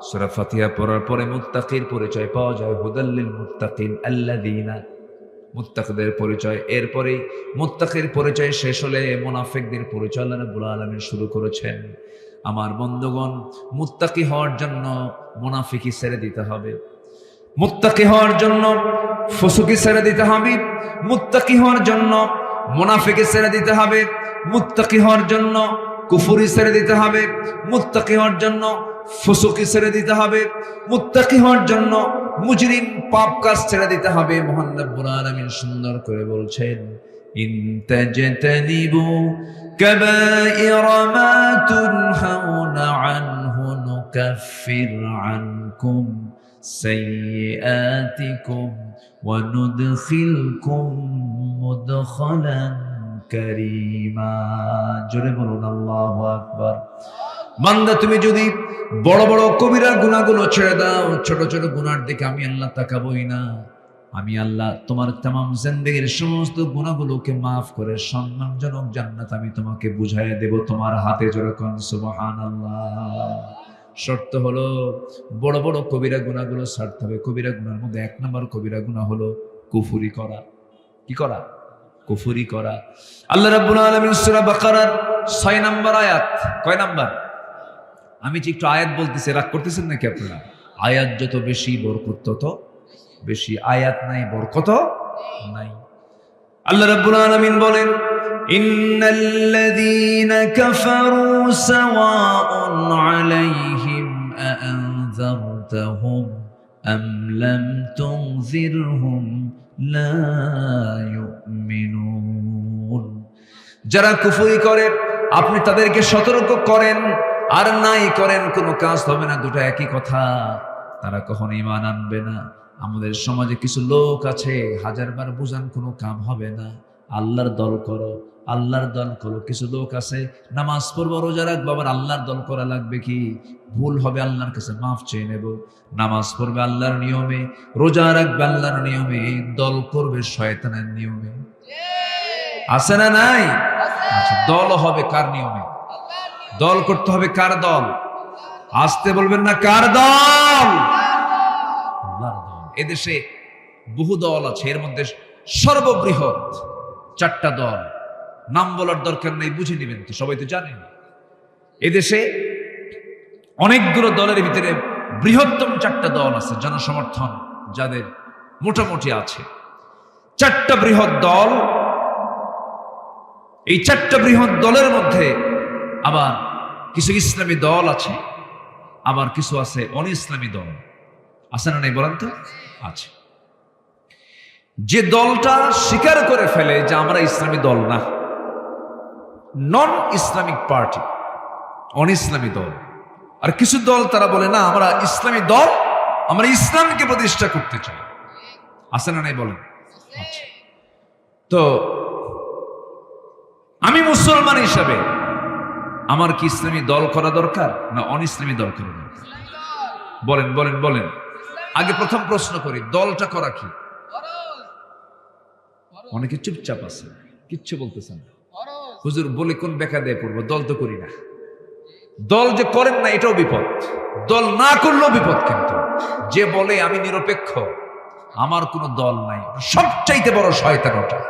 সূরা ফাতিহা পড়ার পরে মুত্তাকির পরিচয় পাওয়া যায়, হুদাল্লিল মুত্তাকিন আল্লাযীনা, মুত্তাকিদের পরিচয়। এরপরে মুত্তাকির পরিচয় শেষ হলে মুনাফিকদের পরিচয় আল্লাহ রাব্বুল আলামিন শুরু করেছেন। আমার বন্ধুগণ, মুত্তাকি হওয়ার জন্য মুনাফিকি ছেড়ে দিতে হবে, মুত্তাকি হওয়ার জন্য ফুসুকি ছেড়ে দিতে হবে, মুত্তাকি হওয়ার জন্য মুনাফিকি ছেড়ে দিতে হবে, মুত্তাকি হওয়ার জন্য কুফরি ছেড়ে দিতে হবে, মুত্তাকি হওয়ার জন্য ফুসুকি ছেড়ে দিতে হবে, মুত্তাকি হওয়ার জন্য মুজরিম পাপ কাজ ছেড়ে দিতে হবে। মহান রব্বুল আলামিন সুন্দর করে বলছেন, ইন তাজতানিবু কাবাইরা মা তুনহাউনা আনহু নুকাফির আনকুম সাইয়্যাতিকুম ওয়া নুদখিলকুম মুদখালান কারীমা। জোরে বলুন আল্লাহু আকবার। বান্দা, তুমি যদি বড় বড় কবিরা গুনাহগুলো ছেড়ে দাও, ছোট ছোট গুনার দিকে আমি আল্লাহ তাকাবই না। আমি আল্লাহ তোমার তামাম জিন্দেগীর সমস্ত গুনাহগুলোকে মাফ করে সম্মানজনক জান্নাত আমি তোমাকে বুঝাইয়া দেব তোমার হাতে। জোরে কোন সুবহানাল্লাহ। শর্ত হলো বড় বড় কবিরা গুনাহগুলো ছাড়তে হবে। কবিরা গুনার মধ্যে 1 নম্বর কবিরা গুনাহ হলো কুফরি করা। কি করা? কুফরি করা। আল্লাহ রাব্বুল আলামিন সূরা বাকারার 6 নম্বর আয়াত, কয় নাম্বার? আমি যে একটু আয়াত বলতেছি, রাগ করতেছেন নাকি আপনারা? আয়াত যত বেশি বরকত তত বেশি, আয়াত নাই বরকত নাই। আল্লাহ রাব্বুল আলামিন বলেন, ইন্নাল্লাযীনা কাফারু সাওয়াউন আলাইহিম আআনযারতাহুম আম লাম তুনযিরহুম লা ইউমিনুন। যারা কুফরি করে আপনি তাদেরকে সতর্ক করেন আর নাই করেন, কোনো কাজ হবে না, দুটো একই কথা। তারা কখনো ঈমান আনবে না। আমাদের সমাজে কিছু লোক আছে, 1000বার বুঝান কোনো কাম হবে না। আল্লাহর দল করো, আল্লাহর দল করো। কিছু লোক আছে, নামাজ পড়বো, রোজা রাখবো, আবার আল্লাহর দল করা লাগবে কি? ভুল হবে আল্লাহর কাছে মাফ চেয়ে নেব। নামাজ পড়বে আল্লাহর নিয়মে, রোজা রাখবে আল্লাহর নিয়মে, দল করবে শয়তানের নিয়মে। আছে না নাই? আচ্ছা, দল হবে কার নিয়মে? দল করতে হবে কার দল? আসতে বলবেন না, কার দল? আল্লাহর দল। এদেশে বহু দল আছে, এর মধ্যে সর্ববৃহৎ 4টা দল, নাম বলার দরকার নেই, বুঝে নেবেন তো, সবাই তো জানেন। এদেশে অনেকগুলো দলের ভিতরে বৃহত্তম 4টা দল আছে, জনসমর্থন যাদের মোটামুটি আছে। 4টা বৃহৎ দল, এই চারটা বৃহৎ দলের মধ্যে আবার কিছু ইসলামী দল আছে, আবার কিছু আছে অন ইসলামী দল। আছে না নাই বলেন তো? আছে। যে দলটা স্বীকার করে ফেলে যে আমরা ইসলামী দল না, নন ইসলামিক পার্টি, অন ইসলামী দল। আর কিছু দল তারা বলে না আমরা ইসলামী দল, আমরা ইসলামকে প্রতিষ্ঠা করতে চাই। আছে না নাই বলেন? আচ্ছা। তো আমি মুসলমান হিসাবে আমার কি ইসলামী দল করা দরকার না অন ইসলামী দল করা দরকার? বলেন বলেন বলেন। আগে প্রথম প্রশ্ন করি, দলটা করা কি? অনেকে চুপচাপ আছে, কিচ্ছু বলতেছেন না। হুজুর বলে কোন বেকা দিয়ে পড়বো, দল তো করি না। দল যে করেন না এটাও বিপদ, দল না করলেও বিপদ। কিন্তু যে বলে আমি নিরপেক্ষ, আমার কোনো দল নাই, সবচাইতে বড় শয়তান ওটা।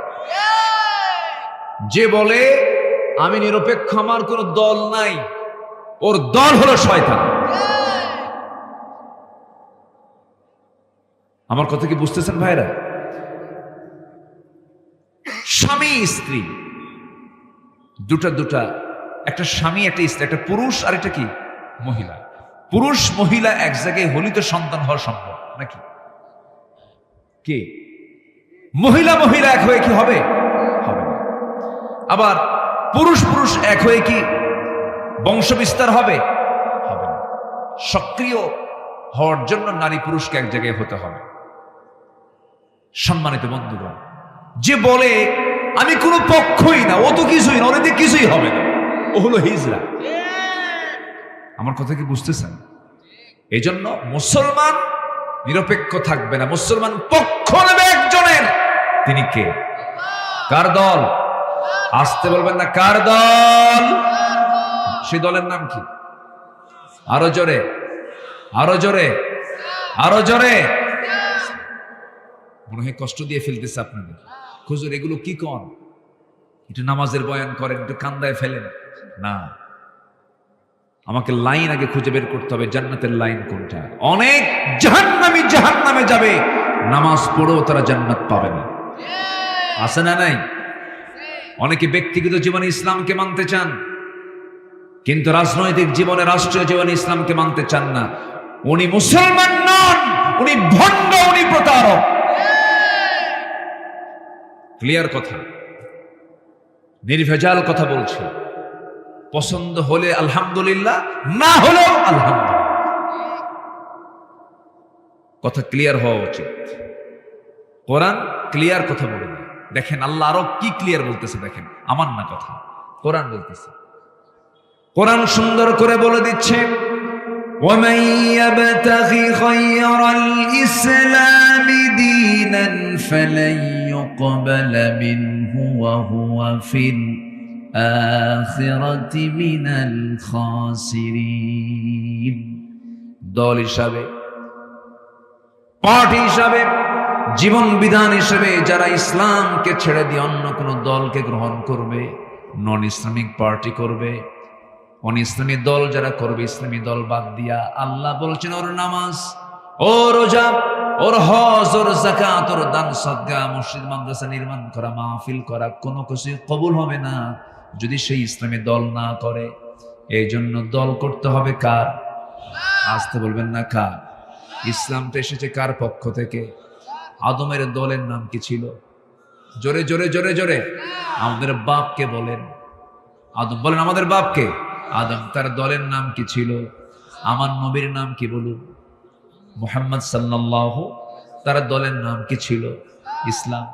যে বলে আমি নিরপেক্ষ, আমার কোনো দল নাই, ওর দল হলো শয়তান। আমার কথা কি বুঝতেছেন ভাইরা? স্বামী স্ত্রী দুটা, একটা স্বামী একটা স্ত্রী, একটা পুরুষ আর একটা কি মহিলা। পুরুষ মহিলা এক জায়গায় হলি তো সন্তান হওয়া সম্ভব নাকি? কি মহিলা মহিলা এক হয়ে কি হবে? হবে না। আবার পুরুষ পুরুষ এক হয়ে কি বংশ বিস্তার হবে? হবে না। সক্রিয় হওয়ার জন্য নারী পুরুষকে এক জায়গায় হতে হবে। সম্মানিত বন্ধুগণ, যে বলে আমি কোনো পক্ষই না, ও তো কিছুই না, ওর কিছুই হবে না, ও হলো হিজড়া। আমার কথা কি বুঝতেছেন? এই জন্য মুসলমান নিরপেক্ষ থাকবে না, মুসলমান পক্ষ নেবে একজনের। তিনি কে? কার দল? আসতে বলবেন না, কার দল? সেই দলের নাম কি? আরো জোরে, আরো জোরে, আরো জোরে। মনে হয় কষ্ট দিয়ে ফেলতেছে আপনাদের। হুজুর এগুলো কি কন? একটু নামাজের বয়ান করেন, একটু কান্দায় ফেলেন না। আমাকে লাইন আগে খুঁজে বের করতে হবে, জান্নাতের লাইন কোনটা। অনেক জাহান্নামে যাবে, নামাজ পড়েও তারা জান্নাত পাবে না। আছে না নাই? অনেকে ব্যক্তিগত জীবনে ইসলামকে মানতে চান, কিন্তু রাজনৈতিক জীবনে, রাষ্ট্রীয় জীবনে ইসলামকে মানতে চান না। উনি মুসলমান নন, উনি ভণ্ড, উনি প্রতারক। ক্লিয়ার কথা, নির্ভেজাল কথা বলছি। পছন্দ হলে আলহামদুলিল্লাহ, না হলেও আলহামদুলিল্লাহ। কথা ক্লিয়ার হওয়া উচিত। কোরআন ক্লিয়ার কথা বলে না। দেখেন আল্লাহ আরো কি ক্লিয়ার বলতেছে, দেখেন, আমার না কথা, কোরআন বলতেছে। কোরআন সুন্দর করে বলে দিচ্ছে, وَمَن يَبْتَغِ غَيْرَ الْإِسْلَامِ دِينًا فَلَن يُقْبَلَ مِنْهُ وَهُوَ فِي الْآخِرَةِ مِنَ الْخَاسِرِينَ। দল হিসাবে, পার্টি হিসাবে, জীবন বিধান হিসেবে যারা ইসলামকে ছেড়ে দিয়ে অন্য কোন দলকে গ্রহণ করবে, নন ইসলামিক পার্টি করবে, অন ইসলামী দল যারা করবে, ইসলামী দল বাদ দিয়া, আল্লাহ বলছেন ওর নামাজ, ওর রোজা, ওর হজ, ওর যাকাত, ওর দান সদকা, মসজিদ মাদ্রাসা নির্মাণ করা, মাহফিল করা, কোনো কিছু কবুল হবে না যদি সেই ইসলামী দল না করে। এই জন্য দল করতে হবে কার? আসতে বলবেন না, কার? ইসলামটা এসেছে কার পক্ষ থেকে? আদমের দলের নাম কি ছিল? জোরে জোরে জোরে জোরে। আমাদের বাপকে বলেন আদম, বলেন আমাদের বাপকে আদম। তার দলের নাম কি ছিল? আমার নবীর নাম কি বলুন? মুহাম্মদ সাল্লাল্লাহু। তার দলের নাম কি ছিল? ইসলাম।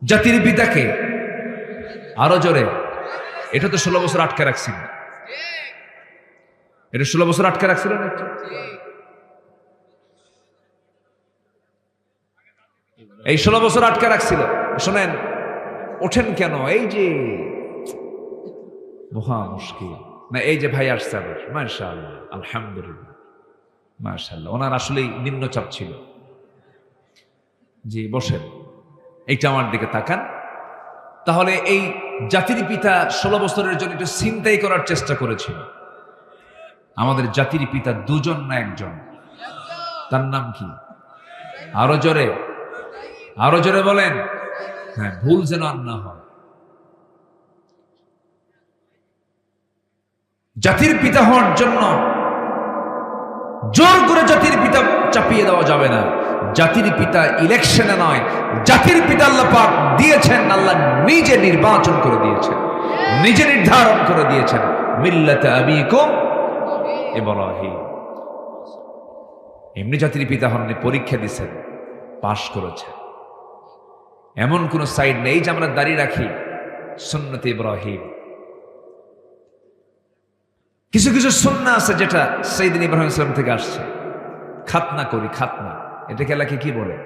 জাতির পিতাকে আরো জোরে। এটা তো 16 বছর আটকে রাখছিল, এটা 16 বছর আটকে রাখছিল না? এই 16 বছর আটকে রাখছিল। শোনেন, ওঠেন কেন? এই যে মহা মুশকিল না, এই যে ভাই আসছে আবার, মাশাআল্লাহ, আলহামদুলিল্লাহ, মাশাআল্লাহ। ওনার আসলেই নিম্নচাপ ছিল। জি বসেন, এইটা আমার দিকে তাকান। তাহলে এই জাতির পিতা 16 বছরের জন্য একটু ছিনতাই করার চেষ্টা করেছিল। আমাদের জাতির পিতা দুজন না একজন? তার নাম কি? আরো জোরে, আরো জোরে বলেন। হ্যাঁ, ভুল যেন আর না হয়। জাতির পিতা হওয়ার জন্য জোর করে জাতির পিতা চাপিয়ে দেওয়া যাবে না। জাতির পিতা ইলেকশনে নয়, জাতির পিতা আল্লাহ পাক দিয়েছেন, আল্লাহ নিজে নির্বাচন করে দিয়েছেন, নিজে নির্ধারণ করে দিয়েছেন, মিল্লাতে আবিকুম ইব্রাহিম। এমনি জাতির পিতা হননি, পরীক্ষা দিয়েছেন, পাশ করেছেন। এমন কোন সাইড নেই যে আমরা দাঁড়িয়ে রাখি সুন্নতে ইব্রাহিম। কিছু কিছু সুন্নাহ আছে যেটা সাইয়েদনা ইব্রাহিম ইসলাম থেকে আসছে। খাতনা করি, খাতনা, এটাকে এলাকে কি বলে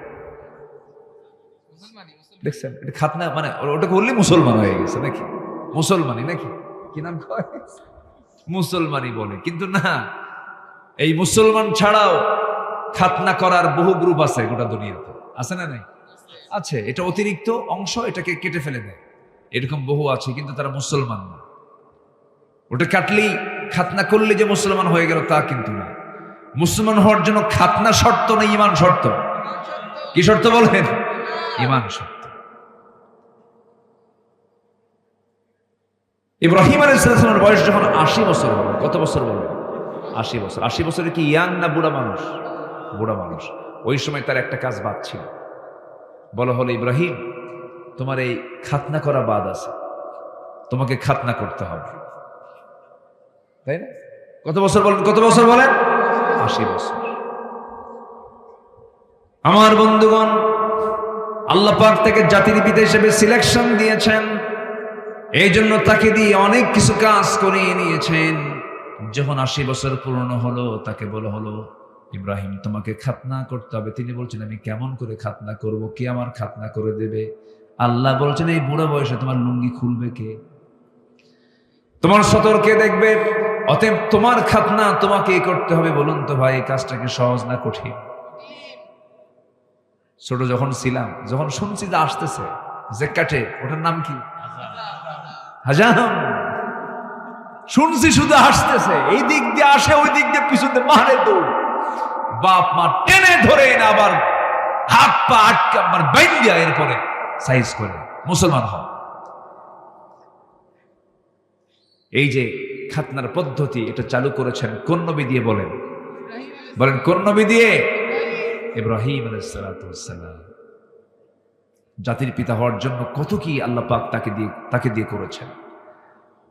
দেখছেন? এটা খাতনা মানে ওটা করলে মুসলমান হয়ে গেছে নাকি? মুসলমানই নাকি, কি নাম কয়? মুসলমানই বলে। কিন্তু না, এই মুসলমান ছাড়াও খাতনা করার বহু গ্রুপ আছে গোটা দুনিয়াতে, আছে না নাই? আছে। এটা অতিরিক্ত অংশ, এটাকে কেটে ফেলে দেয়, এরকম বহু আছে, কিন্তু তারা মুসলমান না। ওটা কাটলেই, খাতনা করলে যে মুসলমান হয়ে গেল তা কিন্তু না। মুসলমান হওয়ার জন্য খাতনা শর্ত না, ঈমান শর্ত। কি শর্ত বলেন? ঈমান শর্ত। ইব্রাহিম আলাইহিস সালামের বয়স যখন 80 বছর হলো, কত বছর বলে? 80 বছর। 80 বছরে কি ইয়াং না বুড়া মানুষ? বুড়া মানুষ। ওই সময় তার একটা কাজ বাদ ছিল, বলা হলো ইব্রাহিম তোমার এই খাতনা করা বাদ আছে, তোমাকে খাতনা করতে হবে, তাই না? কত বছর বলেন? কত বছর বলেন? 80 বছর। আমার বন্ধুগণ, আল্লাহ পাক তাকে জাতির পিতা হিসেবে সিলেকশন দিয়েছেন, এই জন্য তাকে দিয়ে অনেক কিছু কাজ করিয়ে নিয়েছেন। যখন 80 বছর পূর্ণ হলো, তাকে বলা হলো ইব্রাহিম তোমাকে খাতনা করতে হবে। তিনি বলছেন আমি কেমন করে খাতনা করব? কে আমার খাতনা করে দেবে? আল্লাহ বলছেন এই বুড়ো বয়সে তোমার লুঙ্গি খুলবে কে? তোমার সতর্কে দেখবে, অতএব তোমার খাতনা তোমাকে করতে হবে। বলুন তো ভাই, এই কাজটাকে সহজ না কঠিন? ছোট যখন ছিলাম, যখন শুনছি যে আসতেছে যে কাটে, ওটার নাম কি? হাজাম। শুনছি শুধু আসতেছে, এই দিক দিয়ে আসে, ওই দিক দিয়ে পিছনে মারে দৌড়, বাপ মা টেনে ধরে না, আবার হাত পা আটকে আবার বাইন দিয়া এরপরে সাইজ করে মুসলমান হও। এই যে খাতনার পদ্ধতি, এটা চালু করেছেন কোন নবী দিয়ে? বলেন বলেন, কোন নবী দিয়ে? ইব্রাহিম আলাইহিস সালাতু ওয়াস সালাম। জাতির পিতা হওয়ার জন্য কত কি আল্লাহ পাক তাকে দিয়ে করেছেন।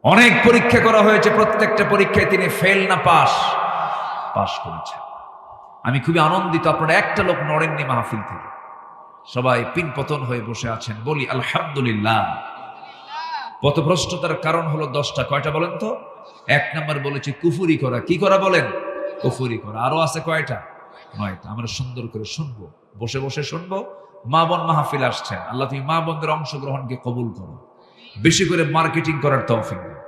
অনেক পরীক্ষা করা হয়েছে, প্রত্যেকটা পরীক্ষায় তিনি ফেল না পাশ করেছেন। আমি খুবই আনন্দিত, আপনারা একটা লোক নড়েননি মাহফিল থেকে, সবাই পিনপতন হয়ে বসে আছেন। বলি আলহামদুলিল্লাহ। পথভ্রষ্টতার কারণ হলো 10টা। কয়টা বলেন তো? 1 নম্বর বলেছি কুফরি করা। কি করা বলেন? কুফরি করা। আরো আছে কয়টা? 9টা। আমরা সুন্দর করে শুনবো, বসে বসে শুনবো। মা বোন মাহফিল আসছেন, আল্লাহ তুমি মা বোনদের অংশগ্রহণকে কবুল করো, বেশি করে মার্কেটিং করার তৌফিক দাও।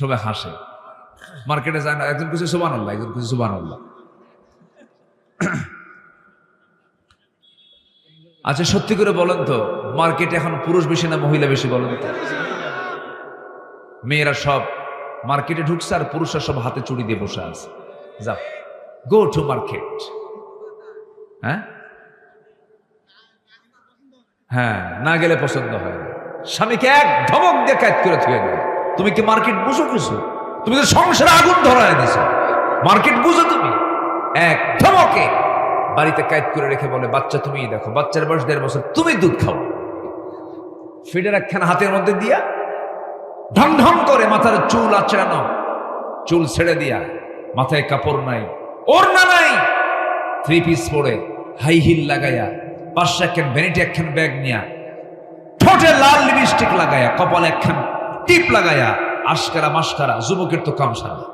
সবাই হাসে, মার্কেটে যায় না, একজন কিছু সুবহানাল্লাহ, একজন কিছু সুবহানাল্লাহ। আচ্ছা সত্যি করে বলেন তো, মার্কেটে এখন পুরুষ বেশি না মহিলা বেশি বলেন তো? মেয়েরা সব মার্কেটে ঢুকছে আর পুরুষরা সব হাতে চুড়ি দিয়ে বসে আছে। যাও, গো টু মার্কেট। হ্যাঁ হ্যাঁ, না গেলে পছন্দ হয় না। স্বামীকে এক ধমক দিয়ে কাজ করে থুয়ে দেয়। তুমি কি মার্কেট বুঝো কিছু? তুমি তো সংসারে আগুন ধরায় দিছো, মার্কেট বুঝো তুমি? এক ধমকে বাড়িতে কাজ করে রেখে বলে বাচ্চা তুমিই দেখো, বাচ্চার বয়স 1.5 বছর, তুমি দুধ খাও। ফিডের একখানা হাতের মধ্যে দিয়া ঢং ঢং করে মাথার চুল আঁচড়ানো, চুল ছেড়ে দিয়া, মাথায় কাপড় নাই, ওড়না নাই, 3 পিস পরে, হাই হিল লাগাইয়া, 5 একখান ভ্যানিটি একখান ব্যাগ নিয়া, ঠোঁটে লাল লিপস্টিক লাগাইয়া, কপালে একখান টিপ লাগাইয়া, আশকারা মাস্কারা, যুবকের তো কাম সারা,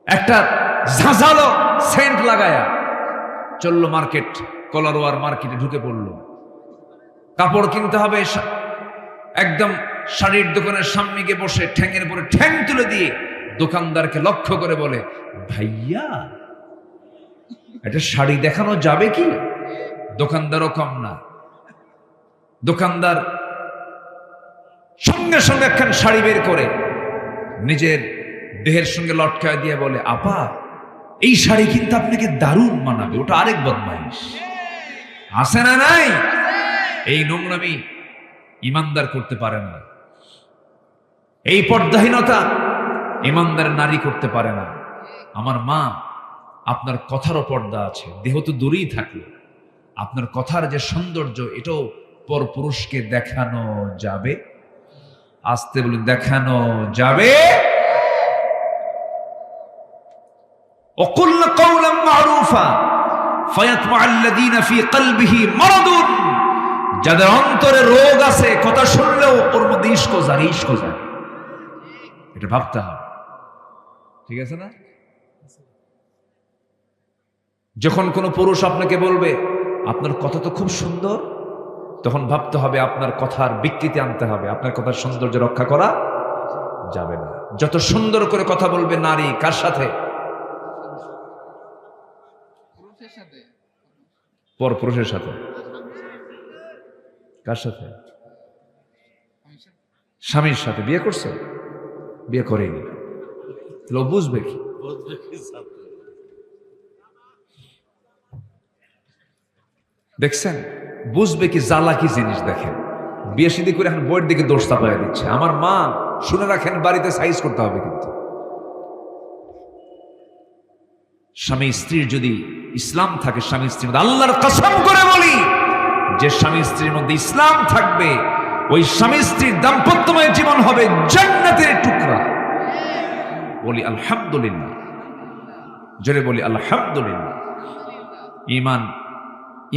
একটা ঝাঁঝালো সেন্ট লাগায়া চললো মার্কেট। কলারোয়ার মার্কেটে ঢুকে পড়লো, কাপড় কিনতে হবে, একদম শাড়ির দোকানের সামনে গিয়ে বসে ঠ্যাঙের পরে ঠ্যাং তুলে দিয়ে দোকানদারকে লক্ষ্য করে বলে ভাইয়া একটা শাড়ি দেখানো যাবে কি? দোকানদারও কম না, দোকানদার সঙ্গে সঙ্গে একখান শাড়ি বের করে নিজের দেহের সঙ্গে লটকায় দিয়ে বলে আপা এই শাড়ি কিন্তু আপনাকে দারুণ মানাবে। ওটা আরেক বদমাইশ আছে না নাই? এই নোংরামি ইমানদার করতে পারে না। এই পর্দাহীনতা ইমানদার নারী করতে পারে না। আমার মা, আপনার কথারও পর্দা আছে, দেহ তো দূরেই থাকলো, আপনার কথার যে সৌন্দর্য এটাও পর পুরুষকে দেখানো যাবে। আসতে বলে দেখানো যাবে। وقلنا قولا معروفا فيطمع الذين في قلبه مرض, যাদের অন্তরে রোগ আছে কথা শুনলেও ওর মধ্যে ইশক জাগে, ইশক জাগে। এটা ভাবতে হবে, ঠিক আছে না? যখন কোনো পুরুষ আপনাকে বলবে আপনার কথা তো খুব সুন্দর, তখন ভাবতে হবে আপনার কথার বিকৃতি আনতে হবে, আপনার কথার সৌন্দর্য রক্ষা করা যাবে না। যত সুন্দর করে কথা বলবে নারী, কার সাথে? পর পুরুষের সাথে। কার সাথে? স্বামীর সাথে। বিয়ে করছে? বিয়ে করেনি, লোক বুঝবে কি? দেখছেন, বুঝবে কি জ্বালা কি জিনিস। দেখেন, বিয়ে শাদী করে এখন বইয়ের দিকে দোষ চাপাইয়া দিচ্ছে। আমার মা, শুনে রাখেন, বাড়িতে সাইজ করতে হবে কিন্তু। স্বামী স্ত্রীর যদি ইসলাম থাকে, স্বামী স্ত্রীর মধ্যে, আল্লাহর কসম করে বলি, যে স্বামী স্ত্রীর মধ্যে ইসলাম থাকবে, ওই স্বামী স্ত্রীর দাম্পত্যময় জীবন হবে জান্নাতের টুকরা। বলি আলহামদুলিল্লাহ, জোরে বলি আলহামদুলিল্লাহ।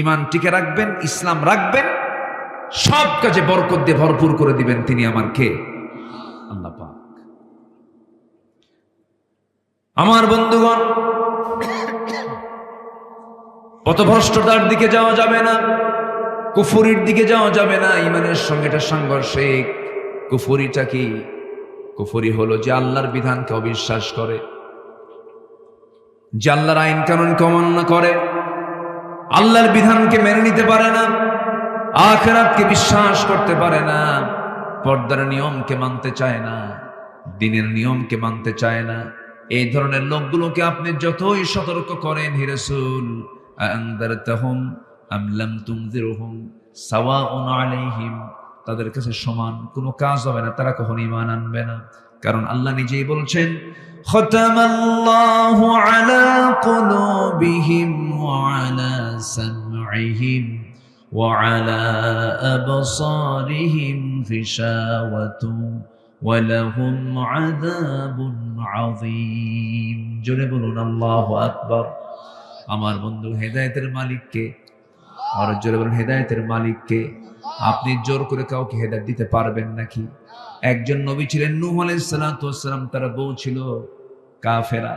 ইমান টিকে রাখবেন, ইসলাম রাখবেন, সব কাজে বরকত দিয়ে ভরপুর করে দিবেন। তিনি আমার কে? আল্লাহ পাক। আমার বন্ধুগণ, পথভ্রষ্টতার দিকে যাওয়া যাবে না, কুফরির দিকে যাওয়া যাবে না। ইমানের সঙ্গে এটা সাংঘর্ষিক। কুফরিটা কি? কুফরি হলো যে আল্লাহর বিধানকে অবিশ্বাস করে, যে আল্লাহর আইন কানুনকে অমান্য করে, আল্লাহর বিধানকে মেনে নিতে পারে না, আখিরাতকে বিশ্বাস করতে পারে না, পর্দার নিয়মকে মানতে চায় না, দ্বীনের নিয়মকে মানতে চায় না। এই ধরনের লোকগুলোকে আপনি যতই সতর্ক করেন, হে রাসূল, আনযারতাহুম আম লাম তুনযিরহুম সাওয়াউন আলাইহিম, তাদের কাছে সমান কোনো কাজ হবে না, তারা কখনো ঈমান আনবে না। কারণ আল্লাহ নিজেই বলছেন, খতামাল্লাহু আলা কুলুবিহিম ওয়া আলা সামঈহিম ওয়া আলা আবসারিহিম গিশাওয়াতুন ওয়া লাহুম আযাবুন আযীম। জোরে বলুন আল্লাহু আকবার। আমার বন্ধু, হেদায়েতের মালিক কে? আর জোরে বলুন, হেদায়েতের মালিক কে? আপনি জোর করে কাউকে হেদায়েত দিতে পারবেন নাকি? একজন নবী ছিলেন, নূহ আলাইহিস সালাতু ওয়াস সালাম, তার বউ ছিল কাফেরা।